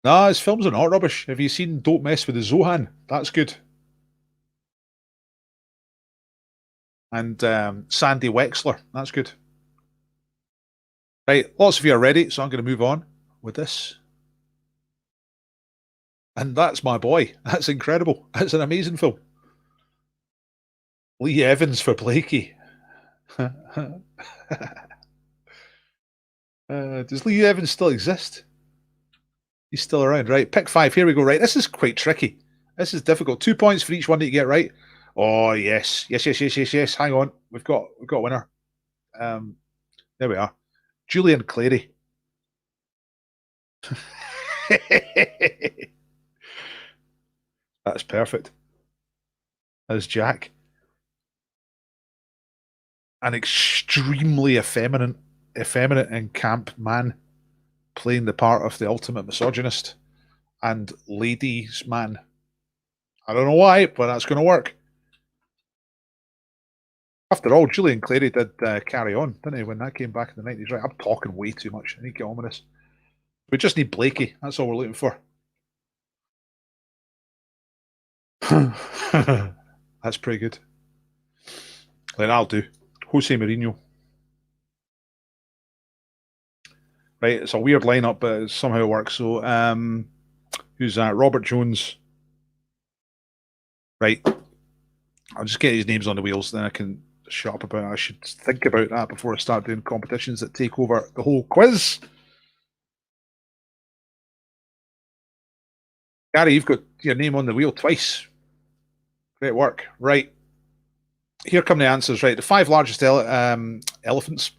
Nah, his films are not rubbish. Have you seen Don't Mess with the Zohan? That's good. And Sandy Wexler, that's good. Right, lots of you are ready, so I'm going to move on with this. And that's my boy. That's incredible. That's an amazing film. Lee Evans for Blakey. Does Lee Evans still exist? He's still around, right? Pick 5. Here we go. Right, this is quite tricky. This is difficult. 2 points for each one that you get right. Oh yes. Hang on, we've got a winner. There we are. Julian Clary. That's perfect. As Jack. An extremely effeminate and camp man playing the part of the ultimate misogynist and ladies man. I don't know why, but that's going to work. After all, Julian Clary did Carry On, didn't he, when that came back in the 90s? Right, I'm talking way too much. I need to get on with this. We just need Blakey. That's all we're looking for. That's pretty good. Then I'll do. Jose Mourinho. Right, it's a weird lineup, but it somehow works. So, who's that? Robert Jones. Right. I'll just get his names on the wheels, then I can shut up about it. I should think about that before I start doing competitions that take over the whole quiz. Gary, you've got your name on the wheel twice. Great work. Right. Here come the answers. Right. The 5 largest elephants,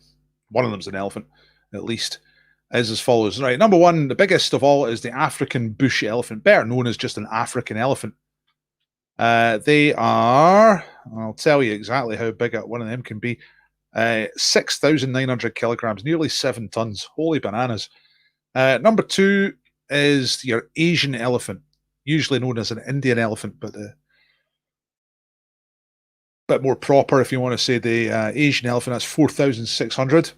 one of them's an elephant, at least, is as follows. Right. Number 1, the biggest of all, is the African bush elephant, better known as just an African elephant. They are, I'll tell you exactly how big one of them can be, 6,900 kilograms, nearly 7 tons. Holy bananas. Number 2 is your Asian elephant, usually known as an Indian elephant, but a bit more proper if you want to say the Asian elephant. That's 4,600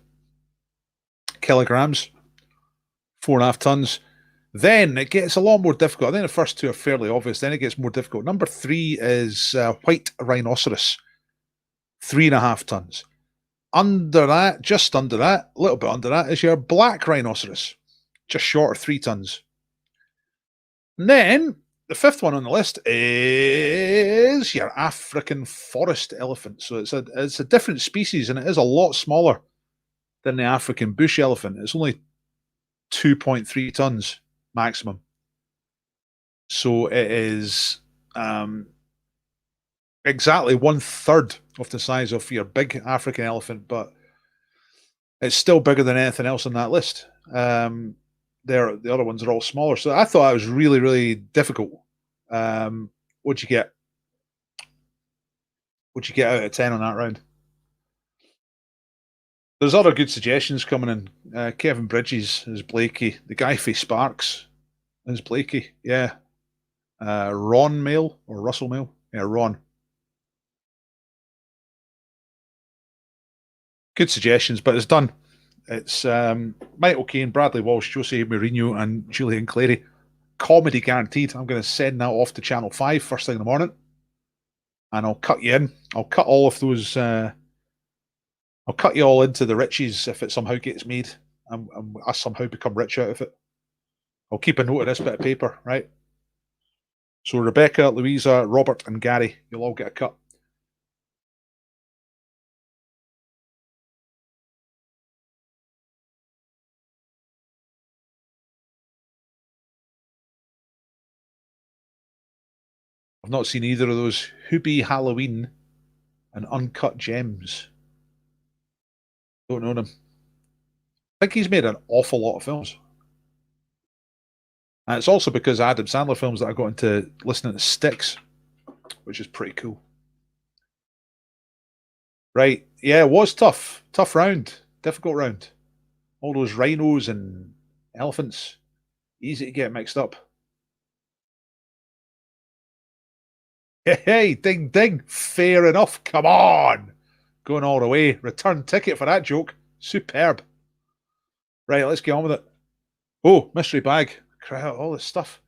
kilograms, 4.5 tons. Then it gets a lot more difficult. I think the first 2 are fairly obvious. Then it gets more difficult. Number 3 is white rhinoceros, 3.5 tons. Under that, just under that, a little bit under that, is your black rhinoceros, just short of 3 tons. And then the 5th one on the list is your African forest elephant. So it's a different species, and it is a lot smaller than the African bush elephant. It's only 2.3 tons maximum. So it is exactly 1/3 of the size of your big African elephant, but it's still bigger than anything else on that list. The other ones are all smaller. So I thought it was really, really difficult. What'd you get? What'd you get out of 10 on that round? There's other good suggestions coming in. Kevin Bridges is Blakey. The guy for Sparks is Blakey. Yeah. Ron Mail or Russell Mail. Yeah, Ron. Good suggestions, but it's done. It's Michael Caine, Bradley Walsh, Jose Mourinho, and Julian Clary. Comedy guaranteed. I'm going to send that off to Channel 5 first thing in the morning. And I'll cut you in. I'll cut all of those... I'll cut you all into the riches if it somehow gets made and I somehow become rich out of it. I'll keep a note of this bit of paper, right? So Rebecca, Louisa, Robert, and Gary, you'll all get a cut. I've not seen either of those. Hubie Halloween and Uncut Gems. Don't know them. I think he's made an awful lot of films. And it's also because of Adam Sandler films that I got into listening to Styx, which is pretty cool. Right. Yeah, it was tough. Tough round. Difficult round. All those rhinos and elephants. Easy to get mixed up. Hey, ding, ding. Fair enough. Come on. Going all the way. Return ticket for that joke. Superb. Right, let's get on with it. Oh, mystery bag. Crap, all this stuff.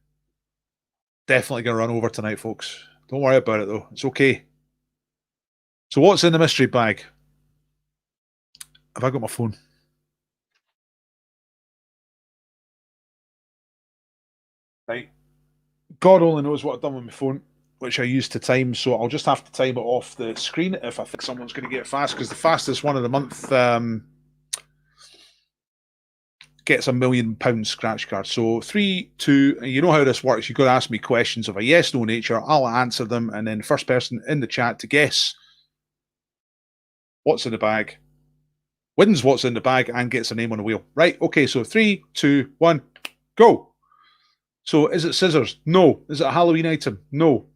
Definitely going to run over tonight, folks. Don't worry about it, though. It's okay. So what's in the mystery bag? Have I got my phone? Right. God only knows what I've done with my phone, which I use to time, so I'll just have to time it off the screen if I think someone's going to get it fast, because the fastest one of the month gets £1 million scratch card. So 3, 2, and you know how this works. You've got to ask me questions of a yes-no nature. I'll answer them, and then the first person in the chat to guess what's in the bag wins what's in the bag and gets a name on the wheel. Right, okay, so 3, 2, 1, go. So is it scissors? No. Is it a Halloween item? No.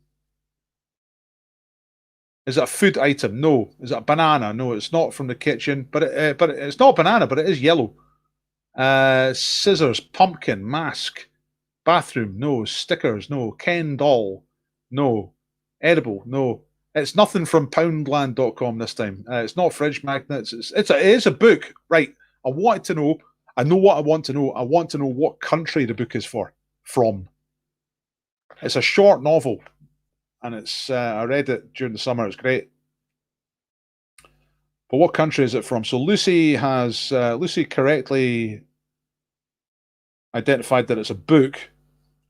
Is it a food item? No. Is it a banana? No, it's not from the kitchen, but it's not a banana, but it is yellow. Scissors, pumpkin, mask, bathroom, no. Stickers, no. Ken doll, no. Edible, no. It's nothing from poundland.com this time. It's not fridge magnets. It is a book. Right. I wanted to know. I know what I want to know. I want to know what country the book is from. It's a short novel, and it's I read it during the summer. It's great. But what country is it from? So Lucy correctly identified that it's a book,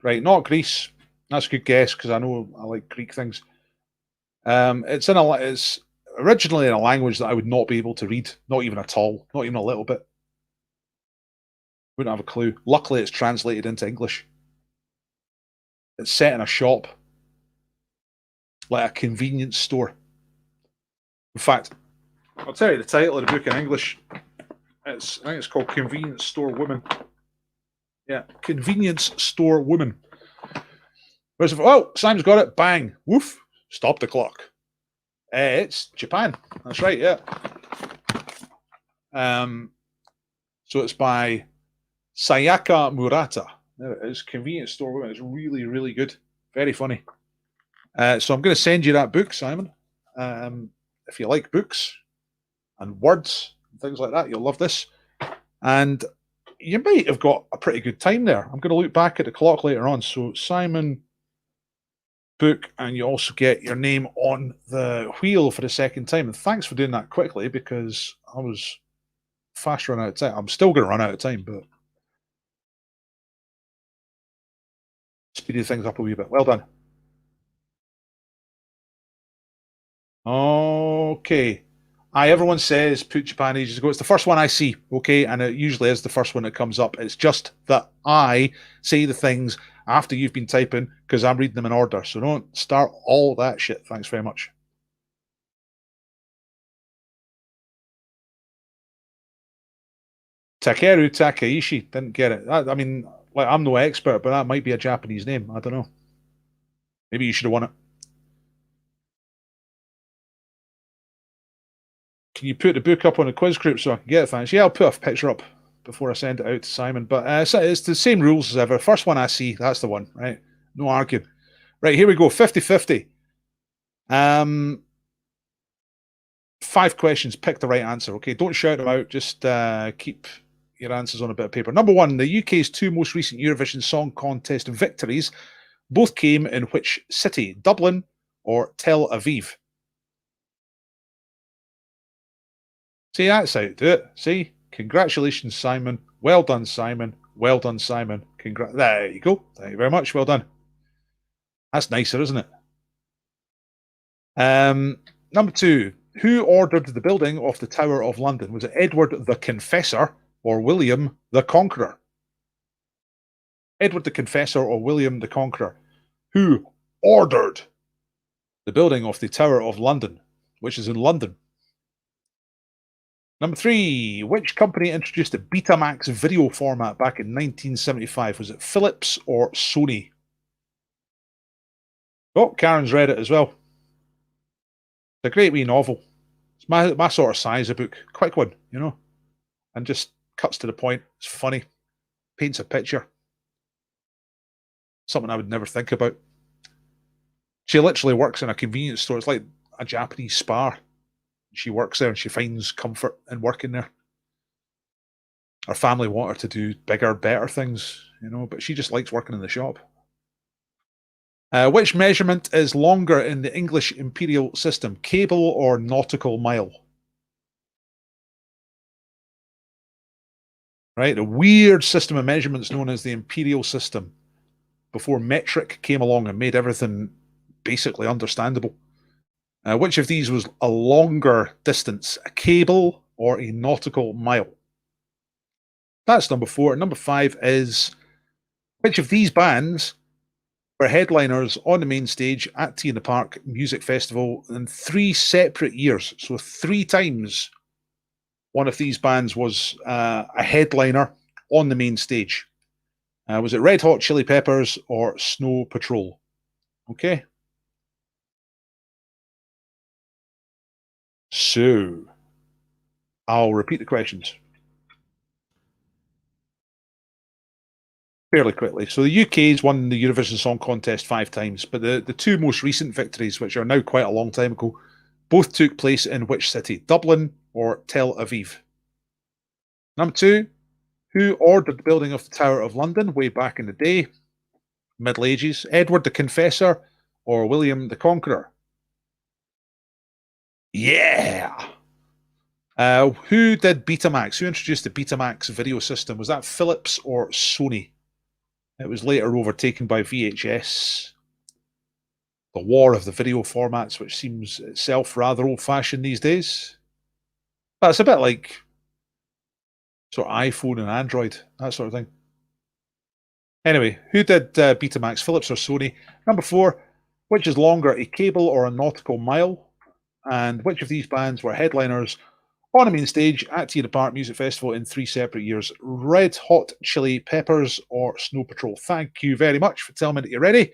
right? Not Greece. That's a good guess because I know I like Greek things. It's originally in a language that I would not be able to read, not even at all, not even a little bit. Wouldn't have a clue. Luckily, it's translated into English. It's set in a shop, like a convenience store. In fact, I'll tell you the title of the book in English. I think it's called Convenience Store Woman. Yeah, Convenience Store Woman. Oh, Simon's got it. Bang. Woof. Stop the clock. It's Japan. That's right, yeah. So it's by Sayaka Murata. There it is. Convenience Store Woman. It's really, really good. Very funny. So I'm going to send you that book, Simon. If you like books and words and things like that, you'll love this. And you might have got a pretty good time there. I'm going to look back at the clock later on. So Simon, book, and you also get your name on the wheel for the second time. And thanks for doing that quickly, because I was fast running out of time. I'm still going to run out of time, but speeding things up a wee bit. Well done. Okay. Everyone says put Japan ages ago. It's the first one I see, okay? And it usually is the first one that comes up. It's just that I say the things after you've been typing because I'm reading them in order. So don't start all that shit. Thanks very much. Takeru Takeishi. Didn't get it. I mean, like, I'm no expert, but that might be a Japanese name. I don't know. Maybe you should have won it. Can you put the book up on the quiz group so I can get it? Thanks. Yeah, I'll put a picture up before I send it out to Simon. But it's the same rules as ever. First one I see, that's the one, right? No arguing. Right, here we go. 50-50. 5 questions. Pick the right answer. Okay, don't shout them out. Just keep your answers on a bit of paper. Number 1, the UK's 2 most recent Eurovision Song Contest victories both came in which city? Dublin or Tel Aviv? See, that's how to do it. See? Congratulations, Simon. Well done, Simon. Well done, Simon. There you go. Thank you very much. Well done. That's nicer, isn't it? Number 2. Who ordered the building of the Tower of London? Was it Edward the Confessor or William the Conqueror? Edward the Confessor or William the Conqueror? Who ordered the building of the Tower of London, which is in London? Number 3, which company introduced the Betamax video format back in 1975? Was it Philips or Sony? Oh, Karen's read it as well. It's a great wee novel. It's my sort of size of book. Quick one, you know, and just cuts to the point. It's funny. Paints a picture. Something I would never think about. She literally works in a convenience store. It's like a Japanese spa. She works there and she finds comfort in working there. Her family want her to do bigger, better things, you know, but she just likes working in the shop. Which measurement is longer in the English imperial system, cable or nautical mile? Right, a weird system of measurements known as the imperial system before metric came along and made everything basically understandable. Which of these was a longer distance, a cable or a nautical mile? That's number 4. Number 5 is, which of these bands were headliners on the main stage at T in the Park Music Festival in 3 separate years? So 3 times one of these bands was a headliner on the main stage. Was it Red Hot Chili Peppers or Snow Patrol? Okay. So, I'll repeat the questions fairly quickly. So the UK's won the Eurovision Song Contest 5 times, but the 2 most recent victories, which are now quite a long time ago, both took place in which city? Dublin or Tel Aviv? Number 2, who ordered the building of the Tower of London way back in the day? Middle Ages, Edward the Confessor or William the Conqueror? Yeah! Who did Betamax? Who introduced the Betamax video system? Was that Philips or Sony? It was later overtaken by VHS. The war of the video formats, which seems itself rather old-fashioned these days. But it's a bit like sort of iPhone and Android, that sort of thing. Anyway, who did Betamax, Philips or Sony? Number 4, which is longer, a cable or a nautical mile? And which of these bands were headliners on a main stage at T in the Park Music Festival in 3 separate years? Red Hot Chili Peppers or Snow Patrol? Thank you very much for telling me that you're ready.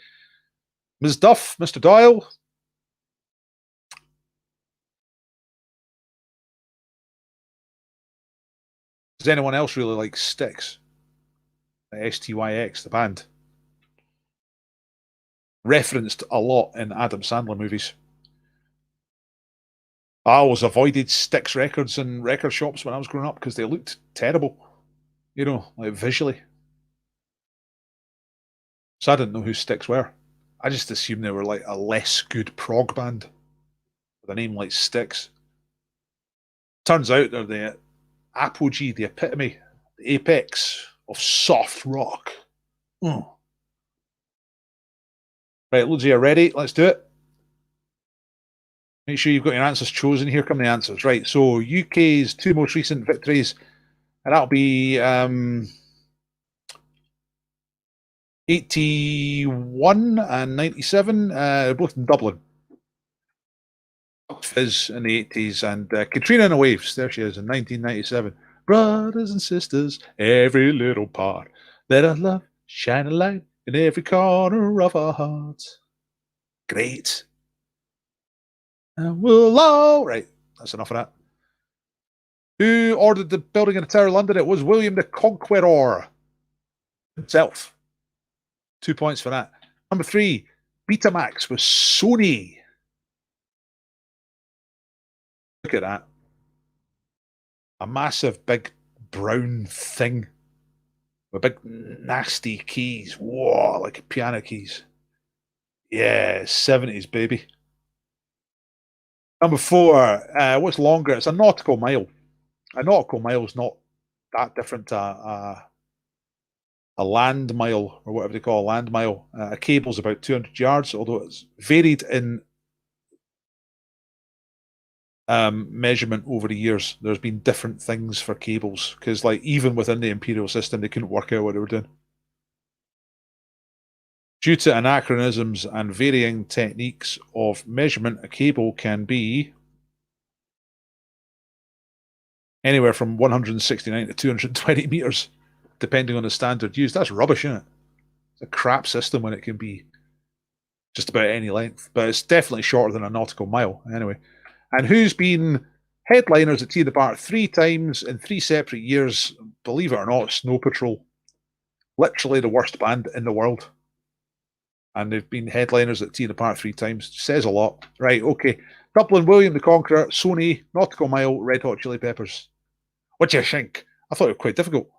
Ms. Duff, Mr. Doyle. Does anyone else really like Styx? STYX, the band. Referenced a lot in Adam Sandler movies. I always avoided Styx records in record shops when I was growing up because they looked terrible, you know, like visually. So I didn't know who Styx were. I just assumed they were like a less good prog band with a name like Styx. Turns out they're the apogee, the epitome, the apex of soft rock. Right, loads of you are ready. Let's do it. Make sure you've got your answers chosen. Here come the answers. Right, so UK's 2 most recent victories, and that'll be 81 and 97, both in Dublin. Fizz in the 80s, and Katrina and the Waves, there she is, in 1997. Brothers and sisters, every little part, let our love shine a light in every corner of our hearts. Great. And we'll all... Right, that's enough of that. Who ordered the building in the Tower of London? It was William the Conqueror himself. 2 points for that. Number 3, Betamax was Sony. Look at that. A massive, big, brown thing with big, nasty keys. Whoa, like piano keys. Yeah, 70s, baby. Number 4, what's longer? It's a nautical mile. A nautical mile is not that different to a land mile, or whatever they call a land mile. A cable's about 200 yards, although it's varied in measurement over the years. There's been different things for cables, because like even within the imperial system, they couldn't work out what they were doing. Due to anachronisms and varying techniques of measurement, a cable can be Anywhere from 169 to 220 meters, depending on the standard used. That's rubbish, isn't it? It's a crap system when it can be just about any length, but it's definitely shorter than a nautical mile. Anyway, and who's been headliners at Tea in the Park 3 times in 3 separate years? Believe it or not, Snow Patrol. Literally the worst band in the world. And they've been headliners at Tea in the Park 3 times. Says a lot. Right, okay. Dublin, William the Conqueror, Sony, Nautical Mile, Red Hot Chili Peppers. What do you think? I thought it was quite difficult.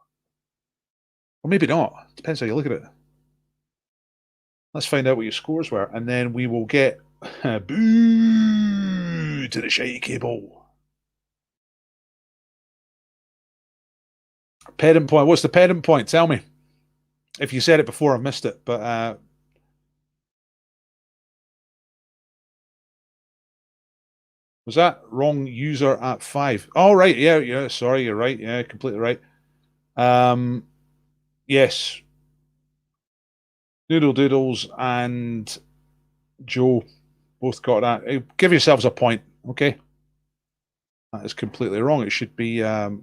Or maybe not. Depends how you look at it. Let's find out what your scores were. And then we will get boo to the shiny cable. Pedant point. What's the pedant point? Tell me. If you said it before, I missed it. But was that wrong user at 5? Oh, right. Yeah. Sorry, you're right. Yeah, completely right. Yes. Noodle Doodles and Joe both got that. Give yourselves a point, okay? That is completely wrong. It should be... oh,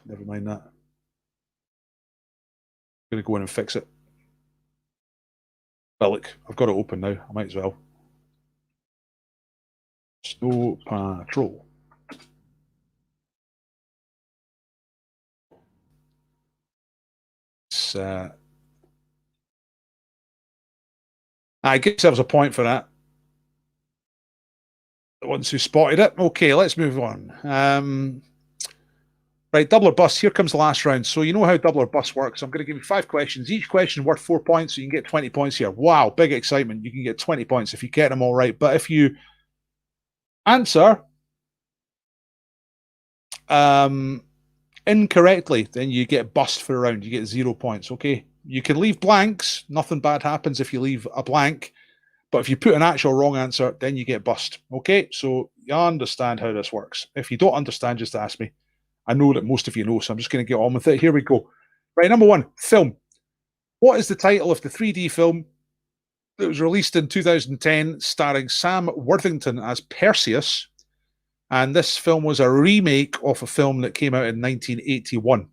never mind that. I'm going to go in and fix it. Well, look, I've got it open now. I might as well. Snow Patrol. It's... I give yourselves a point for that. The ones who spotted it. Okay, let's move on. Right, double or bust. Here comes the last round. So you know how double or bust works. I'm going to give you 5 questions. Each question worth 4 points, so you can get 20 points here. Wow, big excitement. You can get 20 points if you get them all right. But if you answer incorrectly, then you get bust for a round. You get 0 points, okay? You can leave blanks. Nothing bad happens if you leave a blank. But if you put an actual wrong answer, then you get bust. Okay, so you understand how this works. If you don't understand, just ask me. I know that most of you know, so I'm just going to get on with it. Here we go. Right, number 1, film. What is the title of the 3D film that was released in 2010 starring Sam Worthington as Perseus? And this film was a remake of a film that came out in 1981.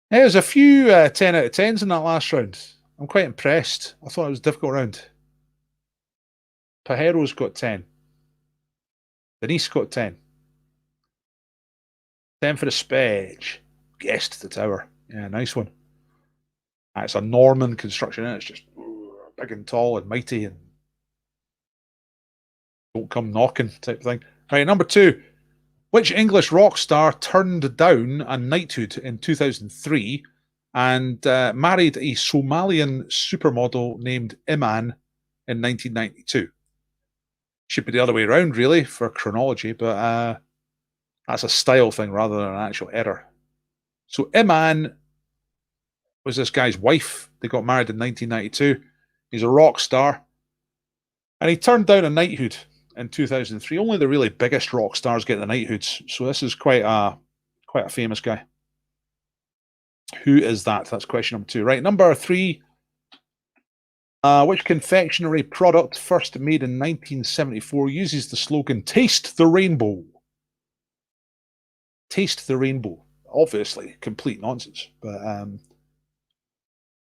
There's a few 10 out of 10s in that last round. I'm quite impressed. I thought it was a difficult round. Pajero's got 10. Denise got 10. 10 for the Spedge. Guest the Tower. Yeah, nice one. It's a Norman construction, and it's just big and tall and mighty and don't come knocking type thing. Right, number 2. Which English rock star turned down a knighthood in 2003 and married a Somalian supermodel named Iman in 1992? Should be the other way around, really, for chronology, but that's a style thing rather than an actual error. So Iman was this guy's wife. They got married in 1992. He's a rock star. And he turned down a knighthood in 2003. Only the really biggest rock stars get the knighthoods. So this is quite a famous guy. Who is that? That's question number 2. Right, number 3. Which confectionery product, first made in 1974, uses the slogan, "Taste the Rainbow"? Taste the rainbow. Obviously, complete nonsense. But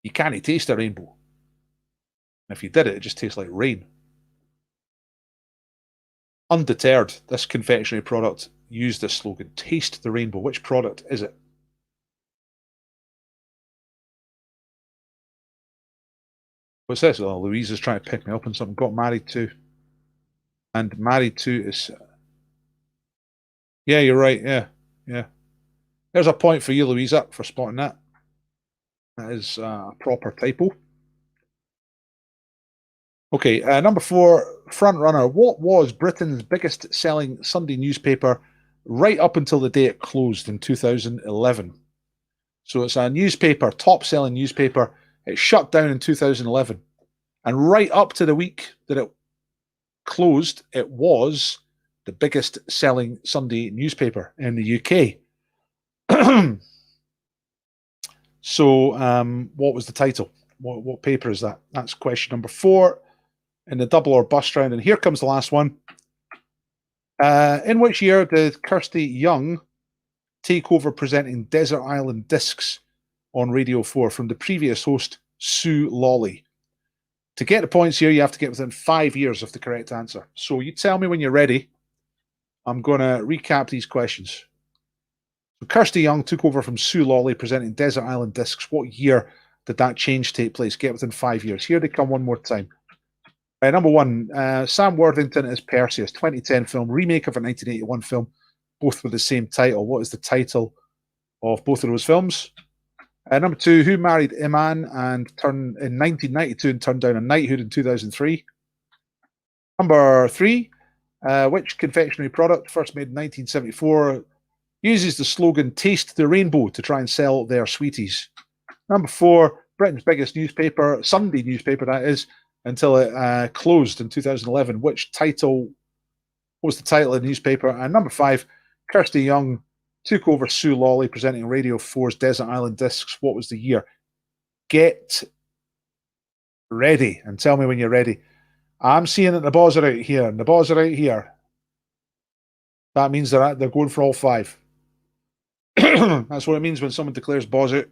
you can't taste a rainbow. And if you did it, it just tastes like rain. Undeterred, this confectionery product used this slogan, "Taste the Rainbow." Which product is it? What's this? Oh, Louise is trying to pick me up on something. Got married to. And married to is... Yeah, you're right. Yeah. There's a point for you, Louisa, for spotting that. That is a proper typo. Okay, number 4, front runner. What was Britain's biggest selling Sunday newspaper right up until the day it closed in 2011? So it's a newspaper, top selling newspaper. It shut down in 2011. And right up to the week that it closed, it was the biggest selling Sunday newspaper in the UK. So what was the title? What paper is that? That's question number 4 in the double or bust round. And here comes the last one. In which year did Kirsty Young take over presenting Desert Island Discs on Radio 4 from the previous host, Sue Lawley? To get the points here, you have to get within 5 years of the correct answer. So you tell me when you're ready. I'm going to recap these questions. So Kirsty Young took over from Sue Lawley presenting Desert Island Discs. What year did that change take place? Get within 5 years. Here they come one more time. Number one, Sam Worthington is Perseus, 2010 film, remake of a 1981 film, both with the same title. What is the title of both of those films? Number two, who married Iman and turned in 1992 and turned down a knighthood in 2003? Number three, which confectionery product, first made in 1974, uses the slogan "Taste the Rainbow" to try and sell their sweeties? Number four, Britain's biggest newspaper, Sunday newspaper that is, until it closed in 2011. What was the title of the newspaper? And number five, Kirsty Young took over Sue Lawley presenting Radio 4's Desert Island Discs. What was the year? Get ready and tell me when you're ready. I'm seeing that the balls are out here, and the balls are out here. That means they're going for all five. That's what it means when someone declares balls out.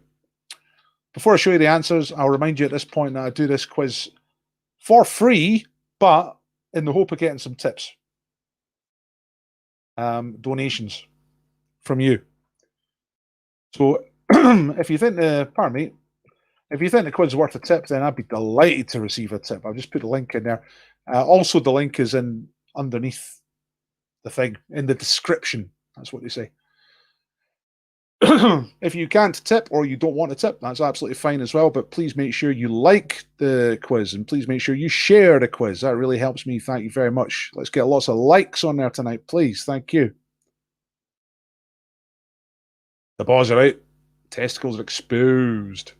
Before I show you the answers, I'll remind you at this point that I do this quiz for free, but in the hope of getting some tips. Donations from you. So if you think the quiz is worth a tip, then I'd be delighted to receive a tip. I'll just put the link in there. Also, the link is in underneath the thing, in the description. That's what they say. If you can't tip or you don't want to tip, that's absolutely fine as well. But please make sure you like the quiz and please make sure you share the quiz. That really helps me. Thank you very much. Let's get lots of likes on there tonight, please. Thank you. The balls are out. Testicles are exposed.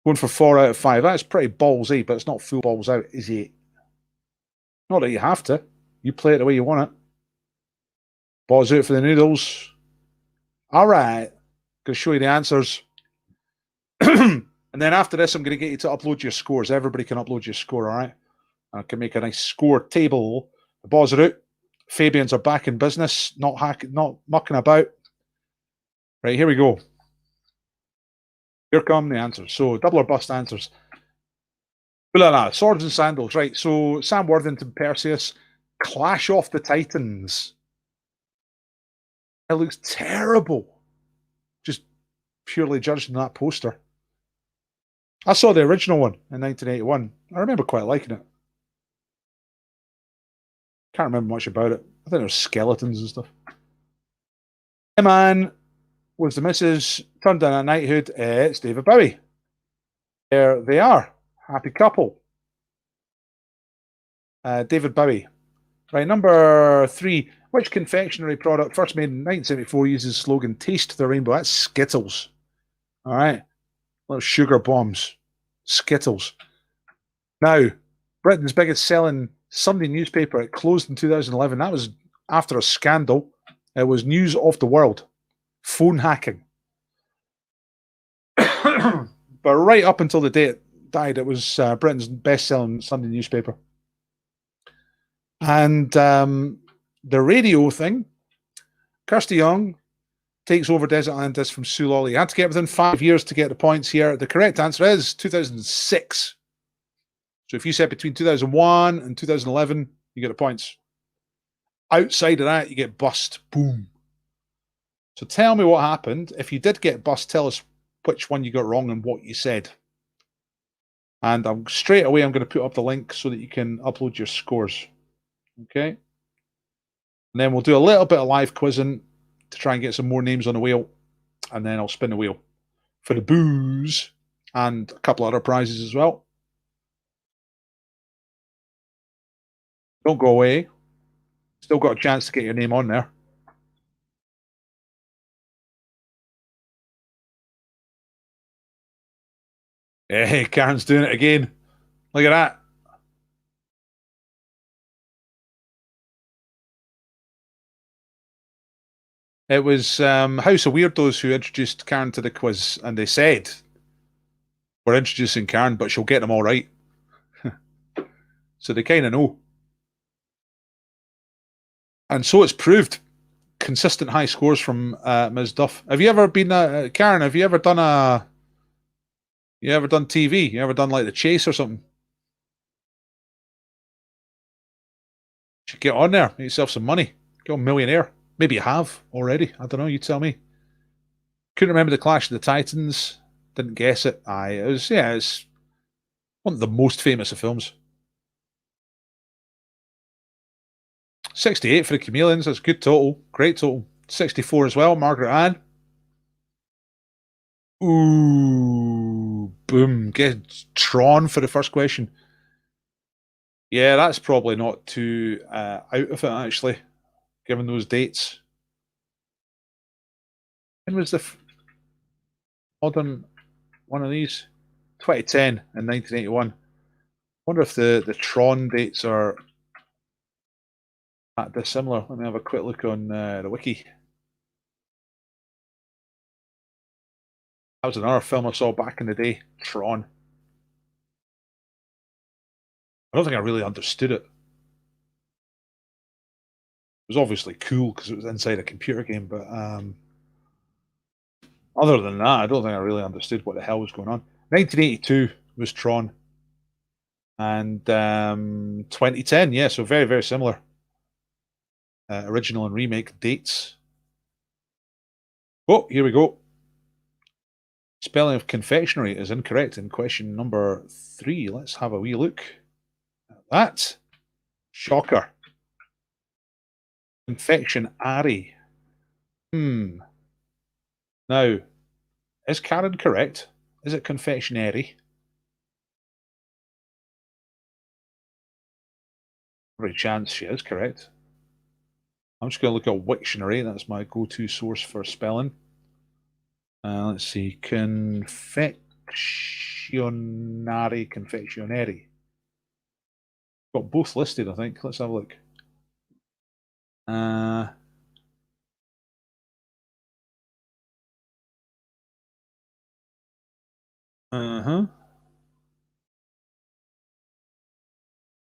Going for 4 out of 5. That's pretty ballsy, but it's not full balls out, is it? Not that you have to. You play it the way you want it. Balls out for the noodles. All right. Going to show you the answers. And then after this, I'm going to get you to upload your scores. Everybody can upload your score, all right? I can make a nice score table. The balls are out. Fabians are back in business, not mucking about. Right, here we go. Here come the answers. So, double or bust answers. Ooh la la, swords and sandals. Right, so Sam Worthington, Perseus, Clash of the Titans. It looks terrible. Just purely judged on that poster. I saw the original one in 1981. I remember quite liking it. Can't remember much about it. I think there's skeletons and stuff. Hey man, was the missus, turned down a knighthood. It's David Bowie. There they are. Happy couple. David Bowie. Right, number three. Which confectionery product, first made in 1974, uses the slogan "Taste the Rainbow"? That's Skittles. All right. Little sugar bombs. Skittles. Now, Britain's biggest selling Sunday newspaper, it closed in 2011. That was after a scandal. It was News of the World. Phone hacking. But right up until the day it died, it was Britain's best-selling Sunday newspaper. And the radio thing, Kirsty Young takes over Desert Island Discs from Sue Lawley. You had to get within 5 years to get the points here. The correct answer is 2006. So if you said between 2001 and 2011, you get the points. Outside of that, you get bust. Boom. So tell me what happened. If you did get bust, tell us which one you got wrong and what you said. And straight away, I'm going to put up the link so that you can upload your scores. Okay? And then we'll do a little bit of live quizzing to try and get some more names on the wheel. And then I'll spin the wheel for the booze and a couple other prizes as well. Don't go away. Still got a chance to get your name on there. Hey, Karen's doing it again. Look at that. It was House of Weirdos who introduced Karen to the quiz, and they said, we're introducing Karen, but she'll get them all right. So they kind of know. And so it's proved. Consistent high scores from Ms. Duff. Have you ever been, Karen? Have you ever done TV? You ever done like The Chase or something? You should get on there, make yourself some money, get a millionaire. Maybe you have already. I don't know. You tell me. Couldn't remember the Clash of the Titans. Didn't guess it. It's one of the most famous of films. 68 for the Chameleons. That's a good total. Great total. 64 as well. Margaret Ann. Ooh, boom. Get Tron for the first question. Yeah, that's probably not too out of it, actually, given those dates. When was the modern one of these? 2010 and 1981. Wonder if the Tron dates are that dissimilar. Let me have a quick look on the wiki. That was another film I saw back in the day, Tron. I don't think I really understood it. It was obviously cool because it was inside a computer game, but other than that, I don't think I really understood what the hell was going on. 1982 was Tron. And 2010, yeah, so very, very similar. Original and remake dates. Oh, here we go. Spelling of confectionery is incorrect in question number 3. Let's have a wee look at that. Shocker. Confectionery. Now, is Karen correct? Is it confectionery? Every chance she is correct. I'm just going to look at Wiktionary. That's my go-to source for spelling. Let's see. Confectionery. Got both listed, I think. Let's have a look.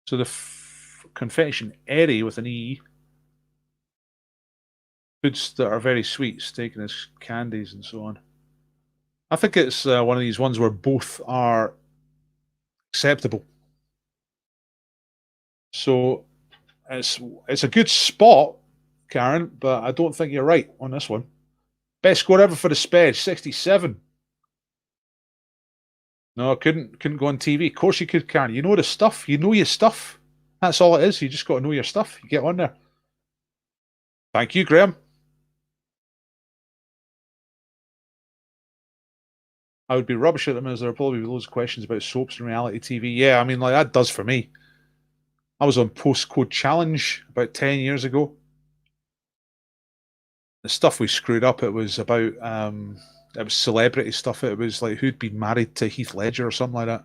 So the confectionery with an E. Foods that are very sweet, taken as candies and so on. I think it's one of these ones where both are acceptable. So it's a good spot, Karen, but I don't think you're right on this one. Best score ever for the Sped, 67. No, couldn't go on TV. Of course you could, Karen. You know the stuff. You know your stuff. That's all it is. You just got to know your stuff. You get on there. Thank you, Graham. I would be rubbish at them as there are probably loads of questions about soaps and reality TV. Yeah, I mean, like that does for me. I was on Postcode Challenge about 10 years ago. The stuff we screwed up, it was about, it was celebrity stuff. It was like who'd been married to Heath Ledger or something like that.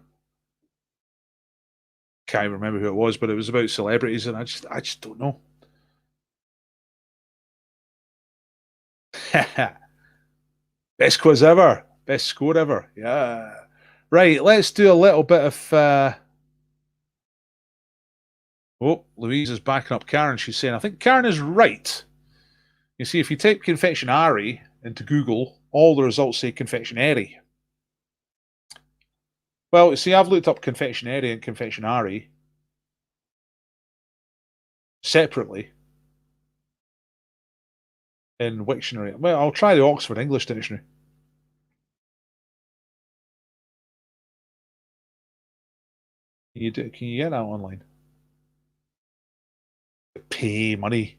Can't remember who it was, but it was about celebrities, and I just don't know. Best quiz ever. Best score ever. Yeah. Right, let's do a little bit of... Oh, Louise is backing up Karen. She's saying, I think Karen is right. You see, if you type confectionery into Google, all the results say confectionery. Well, you see, I've looked up confectionery and confectionery separately in Wiktionary. Well, I'll try the Oxford English Dictionary. Can you get that online? Pay money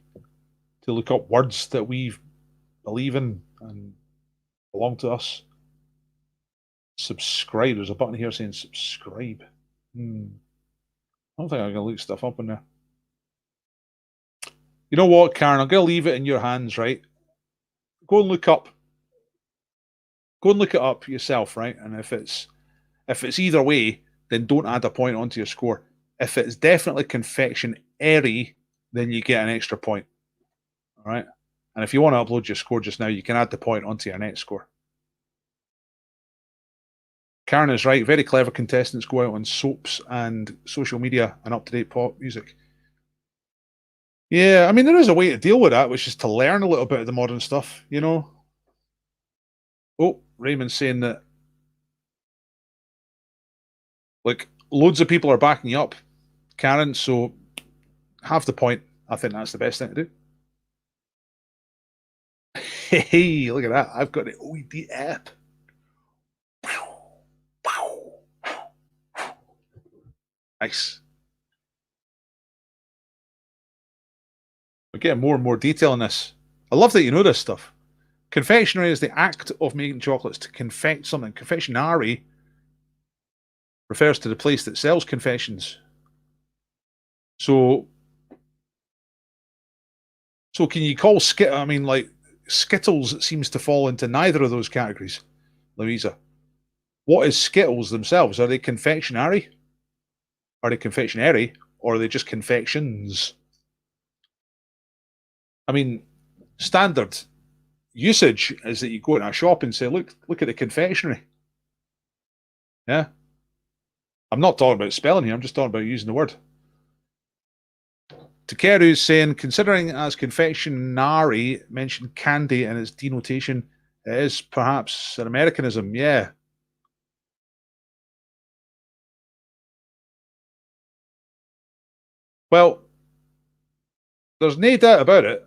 to look up words that we believe in and belong to us. Subscribe. There's a button here saying subscribe. I don't think I can look stuff up in there. You know what, Karen? I'm going to leave it in your hands, right? Go and look up. Go and look it up yourself, right? And if it's either way, then don't add a point onto your score. If it's definitely confectionery, then you get an extra point. All right? And if you want to upload your score just now, you can add the point onto your next score. Karen is right. Very clever contestants go out on soaps and social media and up-to-date pop music. Yeah, I mean, there is a way to deal with that, which is to learn a little bit of the modern stuff, you know? Oh, Raymond's saying that, like, loads of people are backing you up, Karen, so have the point. I think that's the best thing to do. Hey, look at that. I've got the OED app. Nice. We're getting more and more detail in this. I love that you know this stuff. Confectionery is the act of making chocolates. To confect something. Confectionery refers to the place that sells confections. So can you call I mean, like, Skittles seems to fall into neither of those categories, Louisa. What is Skittles themselves? Are they confectionery? Are they confectionery? Or are they just confections? I mean, standard usage is that you go in a shop and say, look at the confectionery. Yeah. I'm not talking about spelling here, I'm just talking about using the word. Takeru's saying, considering as confectionery mentioned candy and its denotation, it is perhaps an Americanism. Yeah. Well, there's no doubt about it.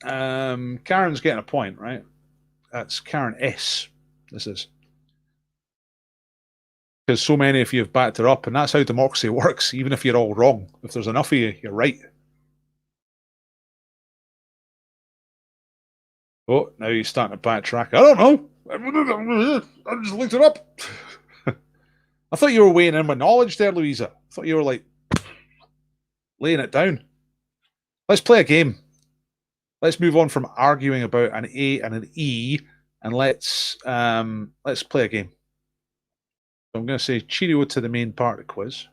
Karen's getting a point, right? That's Karen S. This is. Because so many of you have backed her up, and that's how democracy works, even if you're all wrong. If there's enough of you, you're right. Oh, now you're starting to backtrack. I don't know. I just looked it up. I thought you were weighing in with knowledge there, Louisa. I thought you were like laying it down. Let's play a game. Let's move on from arguing about an A and an E, and let's play a game. So I'm going to say cheerio to the main part of the quiz.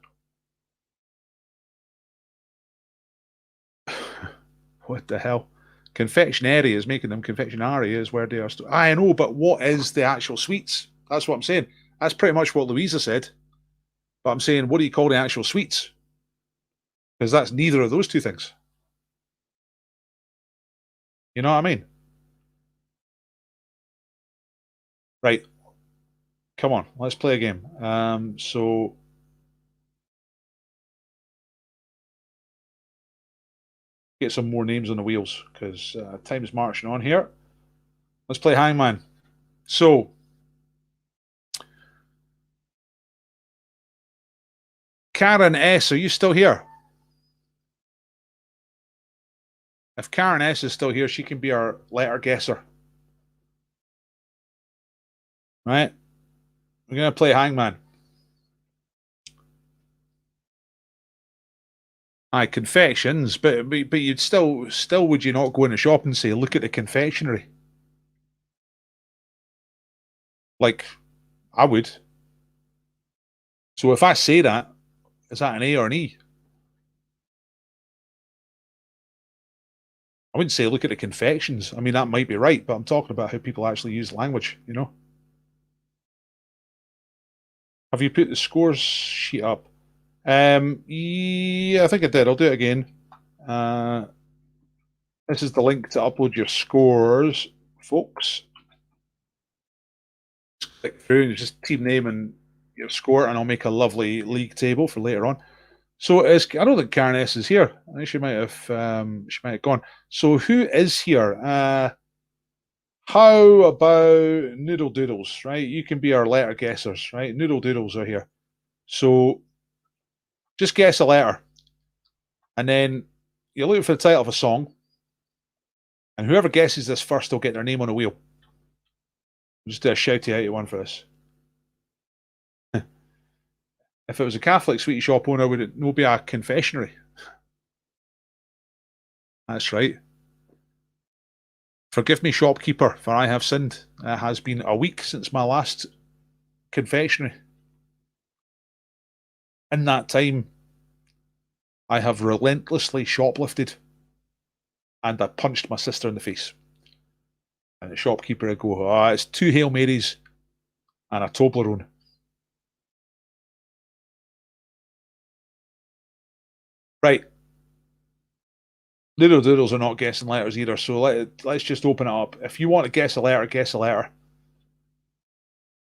What the hell? Confectionery is making them confectionery is where they are. I know, but what is the actual sweets? That's what I'm saying. That's pretty much what Louisa said. But I'm saying, what do you call the actual sweets? Because that's neither of those two things. You know what I mean? Right. Come on, let's play a game. So get some more names on the wheels because time's marching on here. Let's play Hangman. So Karen S, are you still here? If Karen S is still here, she can be our letter guesser. Right? We're going to play Hangman. Aye, confections, but you'd still would you not go in the shop and say, look at the confectionery? Like, I would. So if I say that, is that an A or an E? I wouldn't say look at the confections. I mean, that might be right, but I'm talking about how people actually use language, you know? Have you put the scores sheet up? Yeah, I think I did. I'll do it again. This is the link to upload your scores, folks. Just click through and just team name and your score, and I'll make a lovely league table for later on. So I don't think Karen S is here. I think she might have gone. So who is here? How about Noodle Doodles? Right, you can be our letter guessers. Right, Noodle Doodles are here. So just guess a letter, and then you're looking for the title of a song, and whoever guesses this first will get their name on a wheel. I'll just do a shouty out one for this. If it was a Catholic sweet shop owner, would it no be a confectionery? That's right. Forgive me, shopkeeper, for I have sinned. It has been a week since my last confectionery. In that time, I have relentlessly shoplifted, and I punched my sister in the face. And the shopkeeper would go, oh, it's 2 Hail Marys and a Toblerone. Right. Doodle Doodles are not guessing letters either, so let's just open it up. If you want to guess a letter, guess a letter.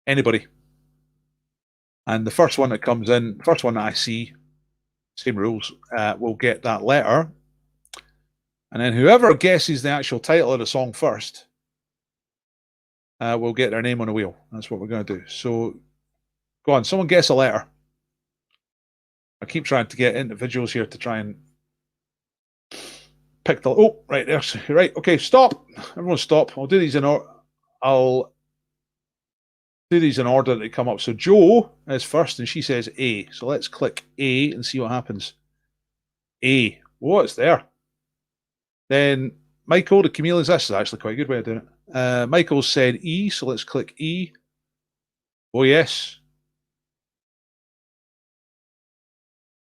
Anybody. And the first one that comes in, first one that I see, same rules, will get that letter. And then whoever guesses the actual title of the song first will get their name on a wheel. That's what we're going to do. So go on, someone guess a letter. I keep trying to get individuals here to try and pick the... Oh, right, there's... Right, okay, stop. Everyone stop. I'll do these in order. I'll do these in order that they come up. So Jo is first, and she says A. So let's click A and see what happens. A. Oh, it's there. Then Michael, the chameleons. This is actually quite a good way of doing it. Michael said E, so let's click E. Oh, yes.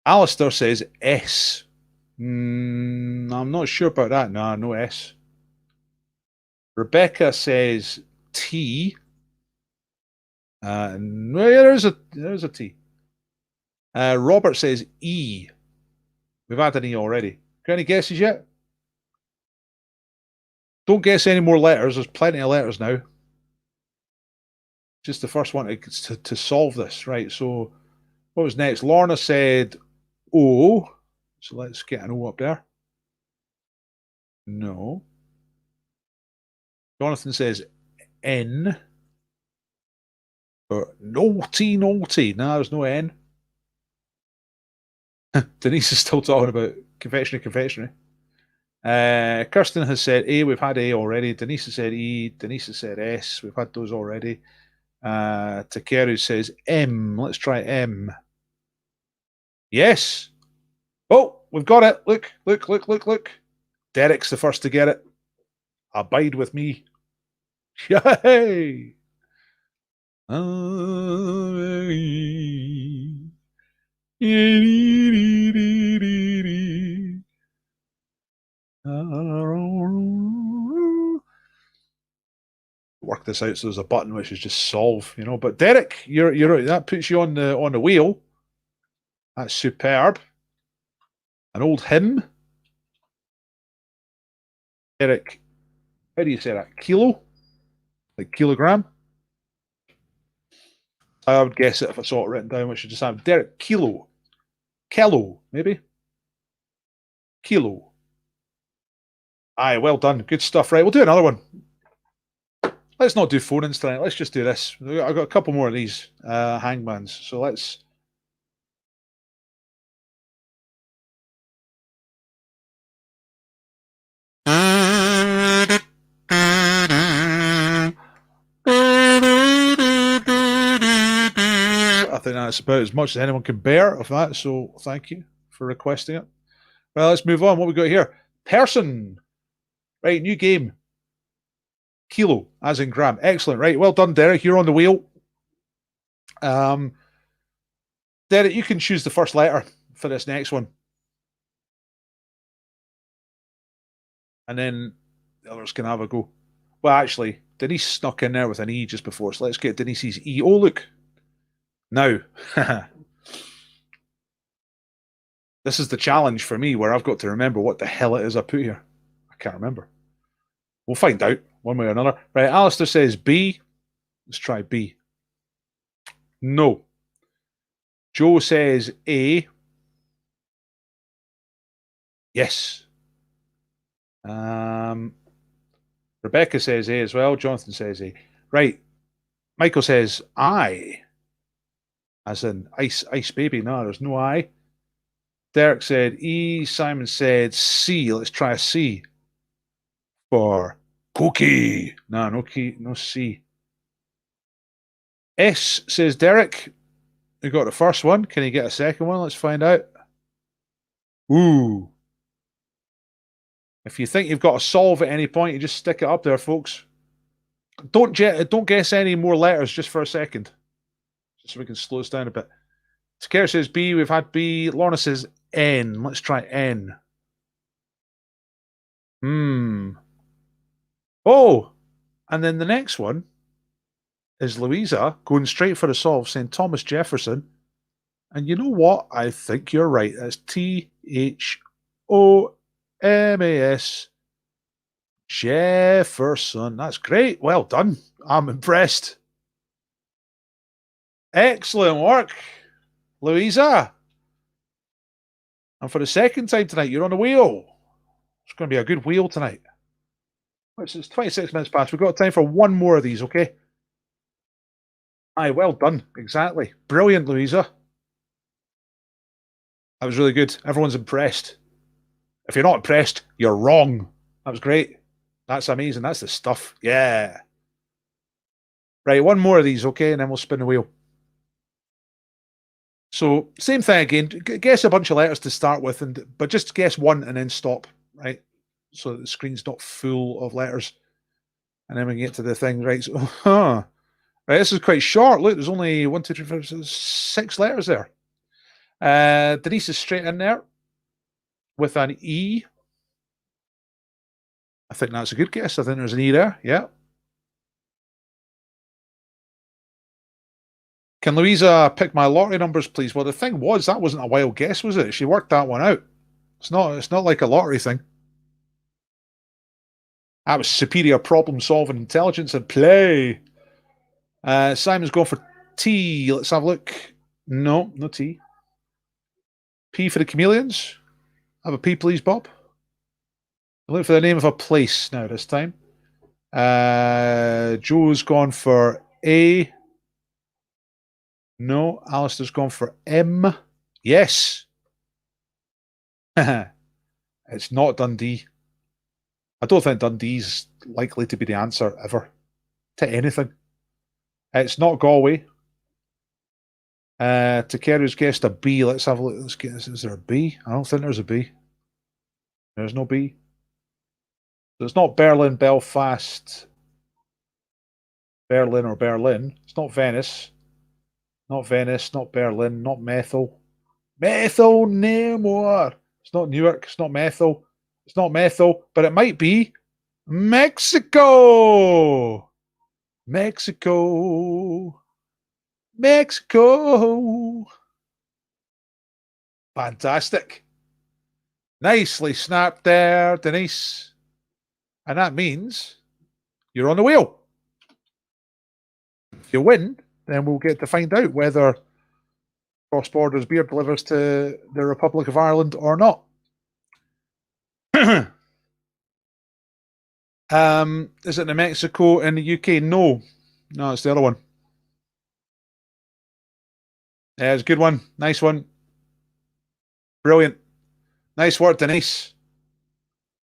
Alistair says S. I'm not sure about that. No S. Rebecca says T. No, yeah, there's a T. Robert says E. We've had an E already. Got any guesses yet? Don't guess any more letters. There's plenty of letters now. Just the first one to solve this. Right, so what was next? Lorna said O. So let's get an O up there. No. Jonathan says N. Or naughty. No, there's no N. Denise is still talking about confectionery. Kirsten has said A. We've had A already. Denise has said E. Denise has said S. We've had those already. Takeru says M. Let's try M. Yes. Oh, we've got it. Look. Derek's the first to get it. Abide with me. Yay! Work this out so there's a button which is just solve, you know. But Derek, you're that puts you on the wheel. That's superb. An old hymn. Derek, how do you say that? Kilo? Like kilogram? I would guess it if I saw it written down, which should just have Derek Kilo. Kello, maybe? Kilo. Aye, well done. Good stuff. Right, we'll do another one. Let's not do phone-ins tonight. Let's just do this. I've got a couple more of these hangmans. So let's... I think that's about as much as anyone can bear of that, so thank you for requesting it. Well, let's move on. What we got here? Person. Right, new game. Kilo, as in gram. Excellent. Right, well done, Derek. You're on the wheel. Derek, you can choose the first letter for this next one. And then the others can have a go. Well, actually, Denise snuck in there with an E just before, so let's get Denise's E. Oh, look. Now, this is the challenge for me where I've got to remember what the hell it is I put here. I can't remember. We'll find out one way or another. Right, Alistair says B. Let's try B. No. Joe says A. Yes. Rebecca says A as well. Jonathan says A. Right. Michael says I. As in ice baby. No, there's no I. Derek said E. Simon said C. Let's try a C. For cookie. No key, no C. S says Derek. We got the first one. Can he get a second one? Let's find out. Ooh. If you think you've got to solve at any point, you just stick it up there, folks. Don't guess any more letters just for a second. Just so we can slow this down a bit. Takara says B. We've had B. Lorna says N. Let's try N. Oh, and then the next one is Louisa going straight for the solve, saying Thomas Jefferson. And you know what? I think you're right. That's T-H-O-M-A-S. M-A-S. Jefferson. That's great. Well done. I'm impressed. Excellent work, Louisa. And for the second time tonight, you're on the wheel. It's going to be a good wheel tonight. It's 26 minutes past. We've got time for one more of these, okay? Aye, well done. Exactly. Brilliant, Louisa. That was really good. Everyone's impressed. If you're not impressed, you're wrong. That was great. That's amazing. That's the stuff. Yeah. Right, one more of these, okay? And then we'll spin the wheel. So, same thing again. Guess a bunch of letters to start with, but just guess one and then stop, right? So that the screen's not full of letters. And then we can get to the thing, right? So, right, this is quite short. Look, there's only 1, 2, 3, 4, 5, 6 letters there. Denise is straight in there with an E. I think that's a good guess. I think there's an E there. Yeah. Can Louisa pick my lottery numbers, please? Well, the thing was, that wasn't a wild guess, was it? She worked that one out. It's not like a lottery thing. That was superior problem-solving intelligence and play. Simon's going for T. Let's have a look. No T. P for the chameleons. Have a P, please, Bob. Look for the name of a place now this time. Joe's gone for A. No. Alistair's gone for M. Yes. It's not Dundee. I don't think Dundee's likely to be the answer ever to anything. It's not Galway. Takeru's guessed a B. Let's have a look. Let's guess. Is there a B? I don't think there's a B. There's no B. So it's not Berlin, Belfast, Berlin or Berlin. It's not Venice. Not Venice, not Berlin, not Methyl. Methyl, no more. It's not Newark. It's not Methyl. It's not Methyl, but it might be Mexico. Mexico. Mexico. Fantastic. Nicely snapped there, Denise. And that means you're on the wheel. If you win, then we'll get to find out whether Cross Borders beer delivers to the Republic of Ireland or not. Is it New Mexico in the UK? No. No, it's the other one. Yeah, it's a good one. Nice one. Brilliant. Nice work, Denise.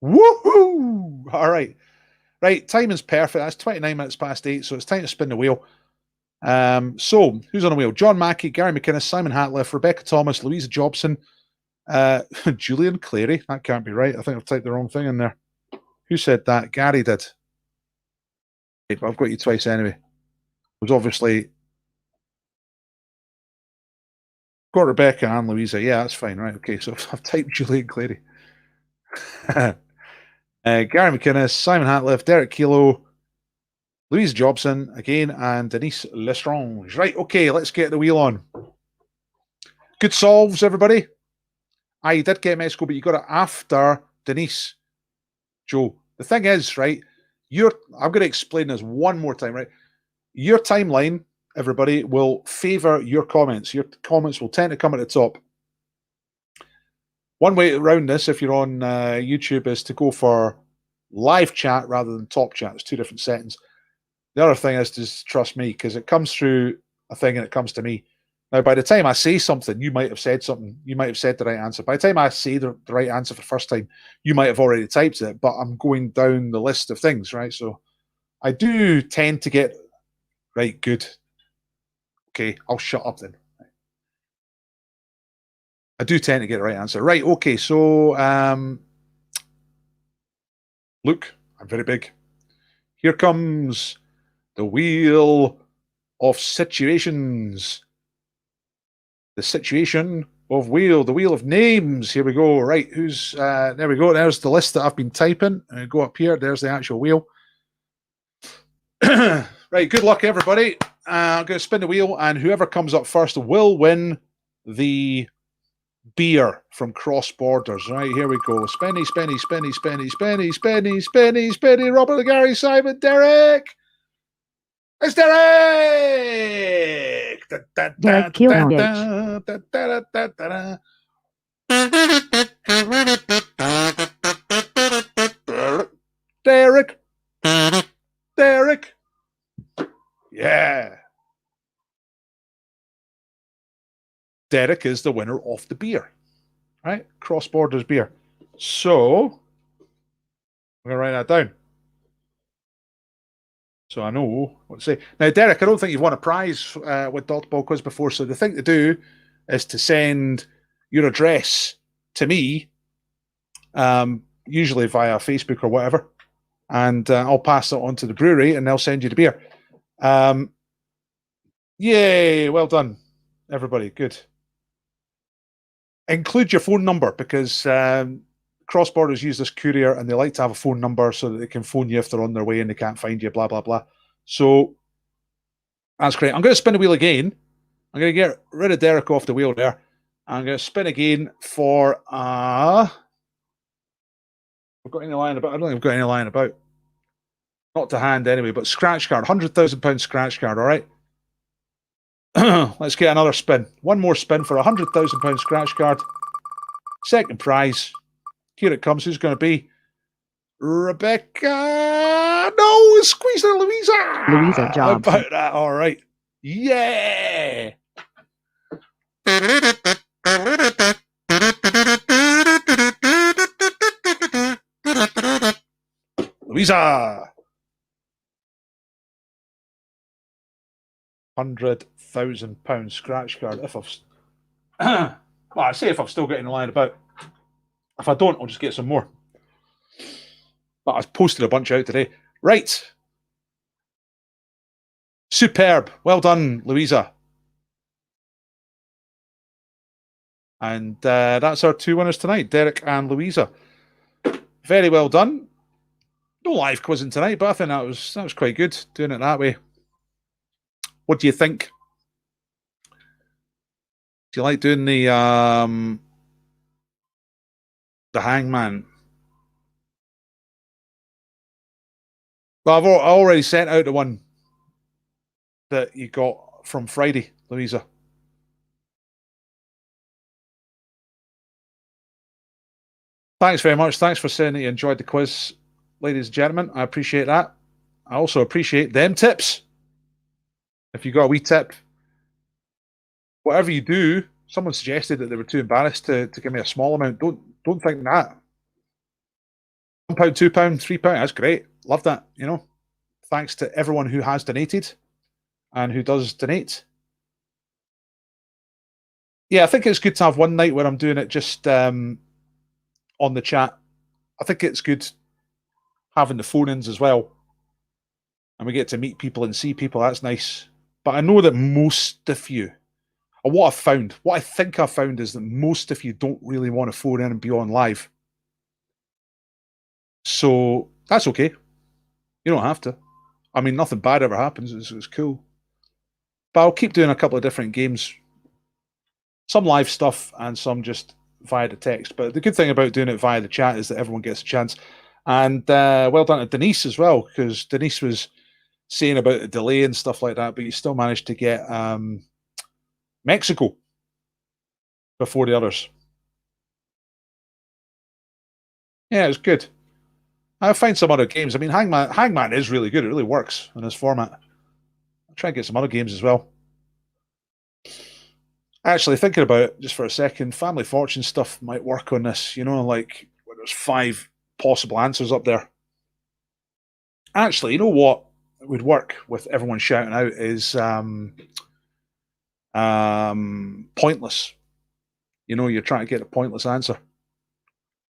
Woohoo! All right. Right, timing's perfect. That's 29 minutes past 8, so it's time to spin the wheel. So, who's on the wheel? John Mackey, Gary McInnes, Simon Hatliff, Rebecca Thomas, Louisa Jobson, Julian Clary. That can't be right. I think I've typed the wrong thing in there. Who said that? Gary did. Okay, but I've got you twice anyway. It was obviously got Rebecca and Louisa. Yeah, that's fine. Right. Okay, so I've typed Julian Clary. Gary McInnes, Simon Hatliff, Derek Kilo, Louise Jobson again, and Denise Lestrange. Right, okay, let's get the wheel on. Good solves, everybody. You did get Mexico, but you got it after Denise. Joe, the thing is, right, I'm going to explain this one more time, right? Your timeline, everybody, will favour your comments. Your comments will tend to come at the top. One way around this, if you're on YouTube, is to go for live chat rather than top chat. It's two different settings. The other thing is to trust me, because it comes through a thing and it comes to me. Now, by the time I say something, you might have said something. You might have said the right answer. By the time I say the right answer for the first time, you might have already typed it, but I'm going down the list of things, right? So I do tend to get, right, good. Okay, I'll shut up then. I do tend to get the right answer. Right, okay, so look, I'm very big. Here comes the wheel of situations. The situation of wheel, the wheel of names. Here we go. Right, there we go. There's the list that I've been typing. Go up here. There's the actual wheel. Right, good luck, everybody. I'm going to spin the wheel, and whoever comes up first will win the beer from Cross Borders. Right, here we go. Spenny, Spenny, Spenny, Spenny, Spenny, Spenny, Spenny, Spenny, Robert, Gary, Simon, Derek. It's Derek! Derek Kilgore. Derek. Derek. Yeah. Derek is the winner of the beer. Right? Cross Borders beer. So, I'm going to write that down. So I know what to say. Now, Derek, I don't think you've won a prize with Dodgeball Quiz before, so the thing to do is to send your address to me, usually via Facebook or whatever, and I'll pass it on to the brewery, and they'll send you the beer. Yay! Well done, everybody. Good. Include your phone number, because Cross Borders use this courier and they like to have a phone number so that they can phone you if they're on their way and they can't find you, blah, blah, blah. So that's great. I'm going to spin the wheel again. I'm going to get rid of Derek off the wheel there. I'm going to spin again for, I've got any lying about? I don't think I've got any lying about. Not to hand anyway, but scratch card, £100,000 scratch card, all right? Let's get another spin. One more spin for £100,000 scratch card. Second prize. Here it comes. Who's going to be? Rebecca. No, squeeze her, Louisa. Louisa How Jobson. about that? All right. Yeah. Louisa. £100,000 scratch card. If I've, well, I say if I've still got any lying about. If I don't, I'll just get some more. But I've posted a bunch out today. Right. Superb. Well done, Louisa. And that's our two winners tonight, Derek and Louisa. Very well done. No live quizzing tonight, but I think that was quite good, doing it that way. What do you think? Do you like doing the hangman? Well, I already sent out the one that you got from Friday, Louisa. Thanks very much. Thanks for saying that you enjoyed the quiz, ladies and gentlemen. I appreciate that. I also appreciate them tips. If you got a wee tip, whatever you do, someone suggested that they were too embarrassed to give me a small amount. Don't think that. £1, £2, £3, that's great. Love that, you know. Thanks to everyone who has donated and who does donate. Yeah, I think it's good to have one night where I'm doing it just on the chat. I think it's good having the phone-ins as well. And we get to meet people and see people. That's nice. But I know that most of you, or what I think I've found is that most of you don't really want to phone in and be on live. So that's okay. You don't have to. I mean, nothing bad ever happens. It's cool. But I'll keep doing a couple of different games. Some live stuff and some just via the text. But the good thing about doing it via the chat is that everyone gets a chance. And well done to Denise as well, because Denise was saying about the delay and stuff like that, but you still managed to get Mexico before the others. Yeah, it was good. I'll find some other games. I mean, Hangman is really good. It really works in this format. I'll try and get some other games as well. Actually, thinking about it just for a second, Family Fortune stuff might work on this. You know, like where there's 5 possible answers up there. Actually, you know what would work with everyone shouting out is pointless. You know, you're trying to get a pointless answer.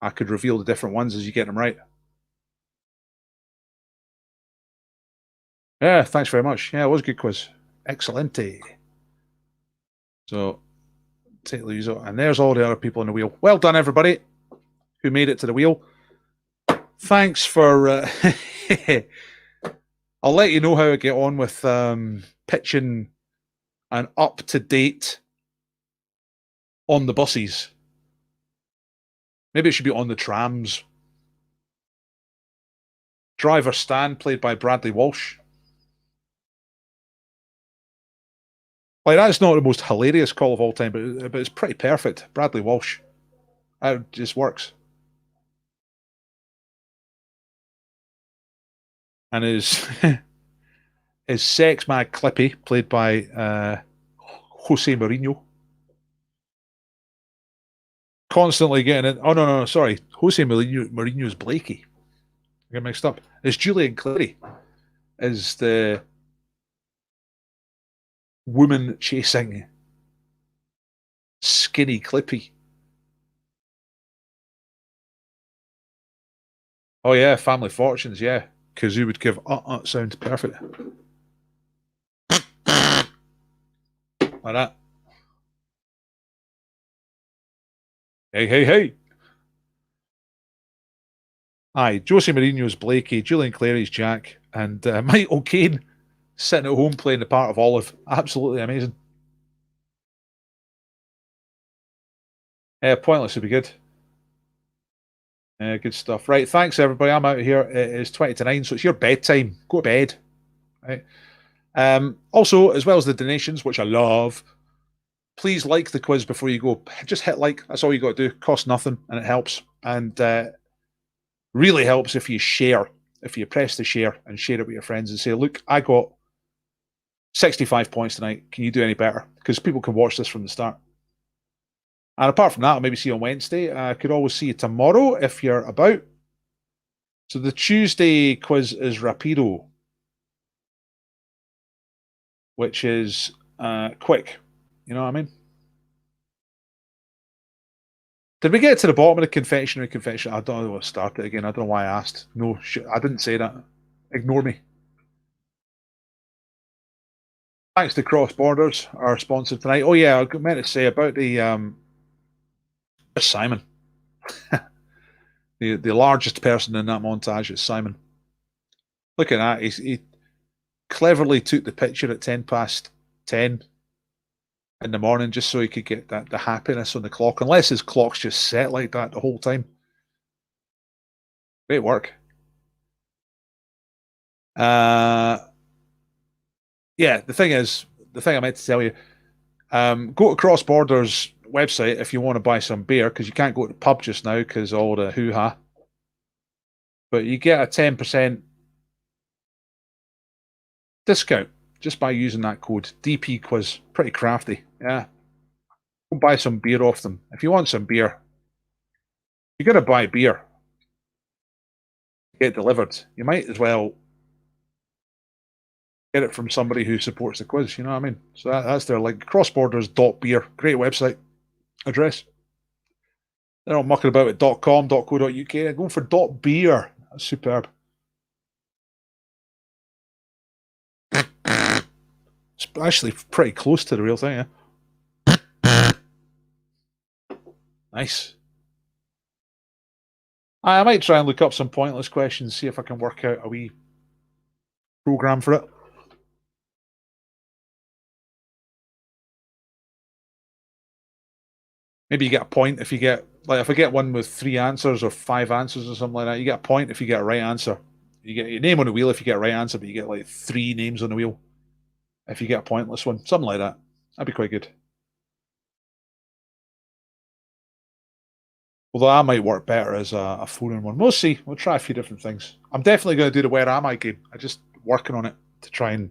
I could reveal the different ones as you get them right. Yeah, thanks very much. Yeah, it was a good quiz. Excellente. So, take these out. And there's all the other people in the wheel. Well done, everybody who made it to the wheel. Thanks for... I'll let you know how I get on with pitching an up-to-date on the buses Maybe it should be On the Trams. Driver Stan, played by Bradley Walsh. Like, that's not the most hilarious call of all time, but it's pretty perfect. Bradley Walsh. That just works. And his sex mag Clippy, played by Jose Mourinho. Constantly getting it. Oh, no, sorry. Jose Mourinho's Blakey. I get mixed up. It's Julian Clary is the woman chasing skinny Clippy. Oh yeah, Family Fortunes, yeah. Kazoo would give sound perfect. Like that. Hey. Aye, Jose Mourinho's Blakey, Julian Clary's Jack, and Michael Caine sitting at home playing the part of Olive. Absolutely amazing. Pointless would be good. Good stuff. Right, thanks everybody. I'm out of here. It is 20 to 9, so it's your bedtime. Go to bed. Right. Also, as well as the donations, which I love, please like the quiz before you go. Just hit like. That's all you got to do. Costs nothing, and it helps. And really helps if you share. If you press the share and share it with your friends and say, look, I got 65 points tonight. Can you do any better? Because people can watch this from the start. And apart from that, I'll maybe see you on Wednesday. I could always see you tomorrow if you're about. So the Tuesday quiz is Rapido, which is quick. You know what I mean? Did we get to the bottom of the confectionery confession? I don't know what started again. I don't know why I asked. No, I didn't say that. Ignore me. Thanks to Cross Borders, our sponsor tonight. Oh yeah, I meant to say about the Simon. the largest person in that montage is Simon. Look at that. He cleverly took the picture at 10:10 in the morning just so he could get the happiness on the clock, unless his clock's just set like that the whole time. Great work. Yeah, the thing I meant to tell you, go to Cross Borders website if you want to buy some beer, because you can't go to the pub just now because all the hoo-ha. But you get a 10% discount just by using that code DP Quiz. Pretty crafty, yeah. Go buy some beer off them. If you want some beer, you got to buy beer. Get delivered. You might as well get it from somebody who supports the quiz. You know what I mean? So that's their link. Crossborders.beer. Great website address. They're all mucking about at .com, .co.uk. They're going for .beer. That's superb. It's actually pretty close to the real thing, yeah? Nice. I might try and look up some pointless questions, see if I can work out a wee program for it. Maybe you get a point if you get, like, if I get one with 3 answers or 5 answers or something like that, you get a point if you get a right answer. You get your name on the wheel if you get a right answer, but you get like 3 names on the wheel if you get a pointless one. Something like that. That'd be quite good. Although that might work better as a 4-in-1. We'll see. We'll try a few different things. I'm definitely going to do the Where Am I game. I'm just working on it to try and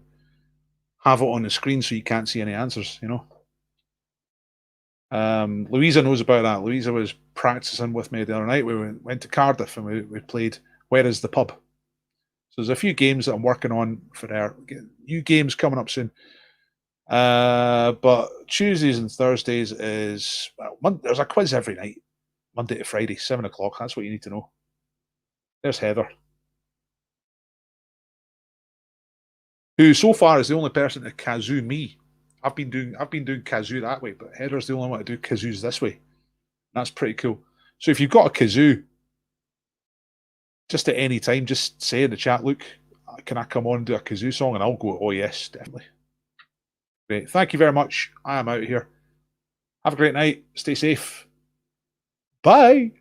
have it on the screen so you can't see any answers, you know. Louisa knows about that. Louisa was practicing with me the other night. We went to Cardiff and we played Where Is the Pub? So there's a few games that I'm working on for there. New games coming up soon. But Tuesdays and Thursdays is, well, there's a quiz every night. Monday to Friday, 7 o'clock. That's what you need to know. There's Heather, who so far is the only person to kazoo me. I've been doing kazoo that way, but Heather's the only one to do kazoos this way. That's pretty cool. So if you've got a kazoo, just at any time, just say in the chat, look, can I come on and do a kazoo song? And I'll go, oh yes, definitely. Great. Thank you very much. I am out of here. Have a great night. Stay safe. Bye.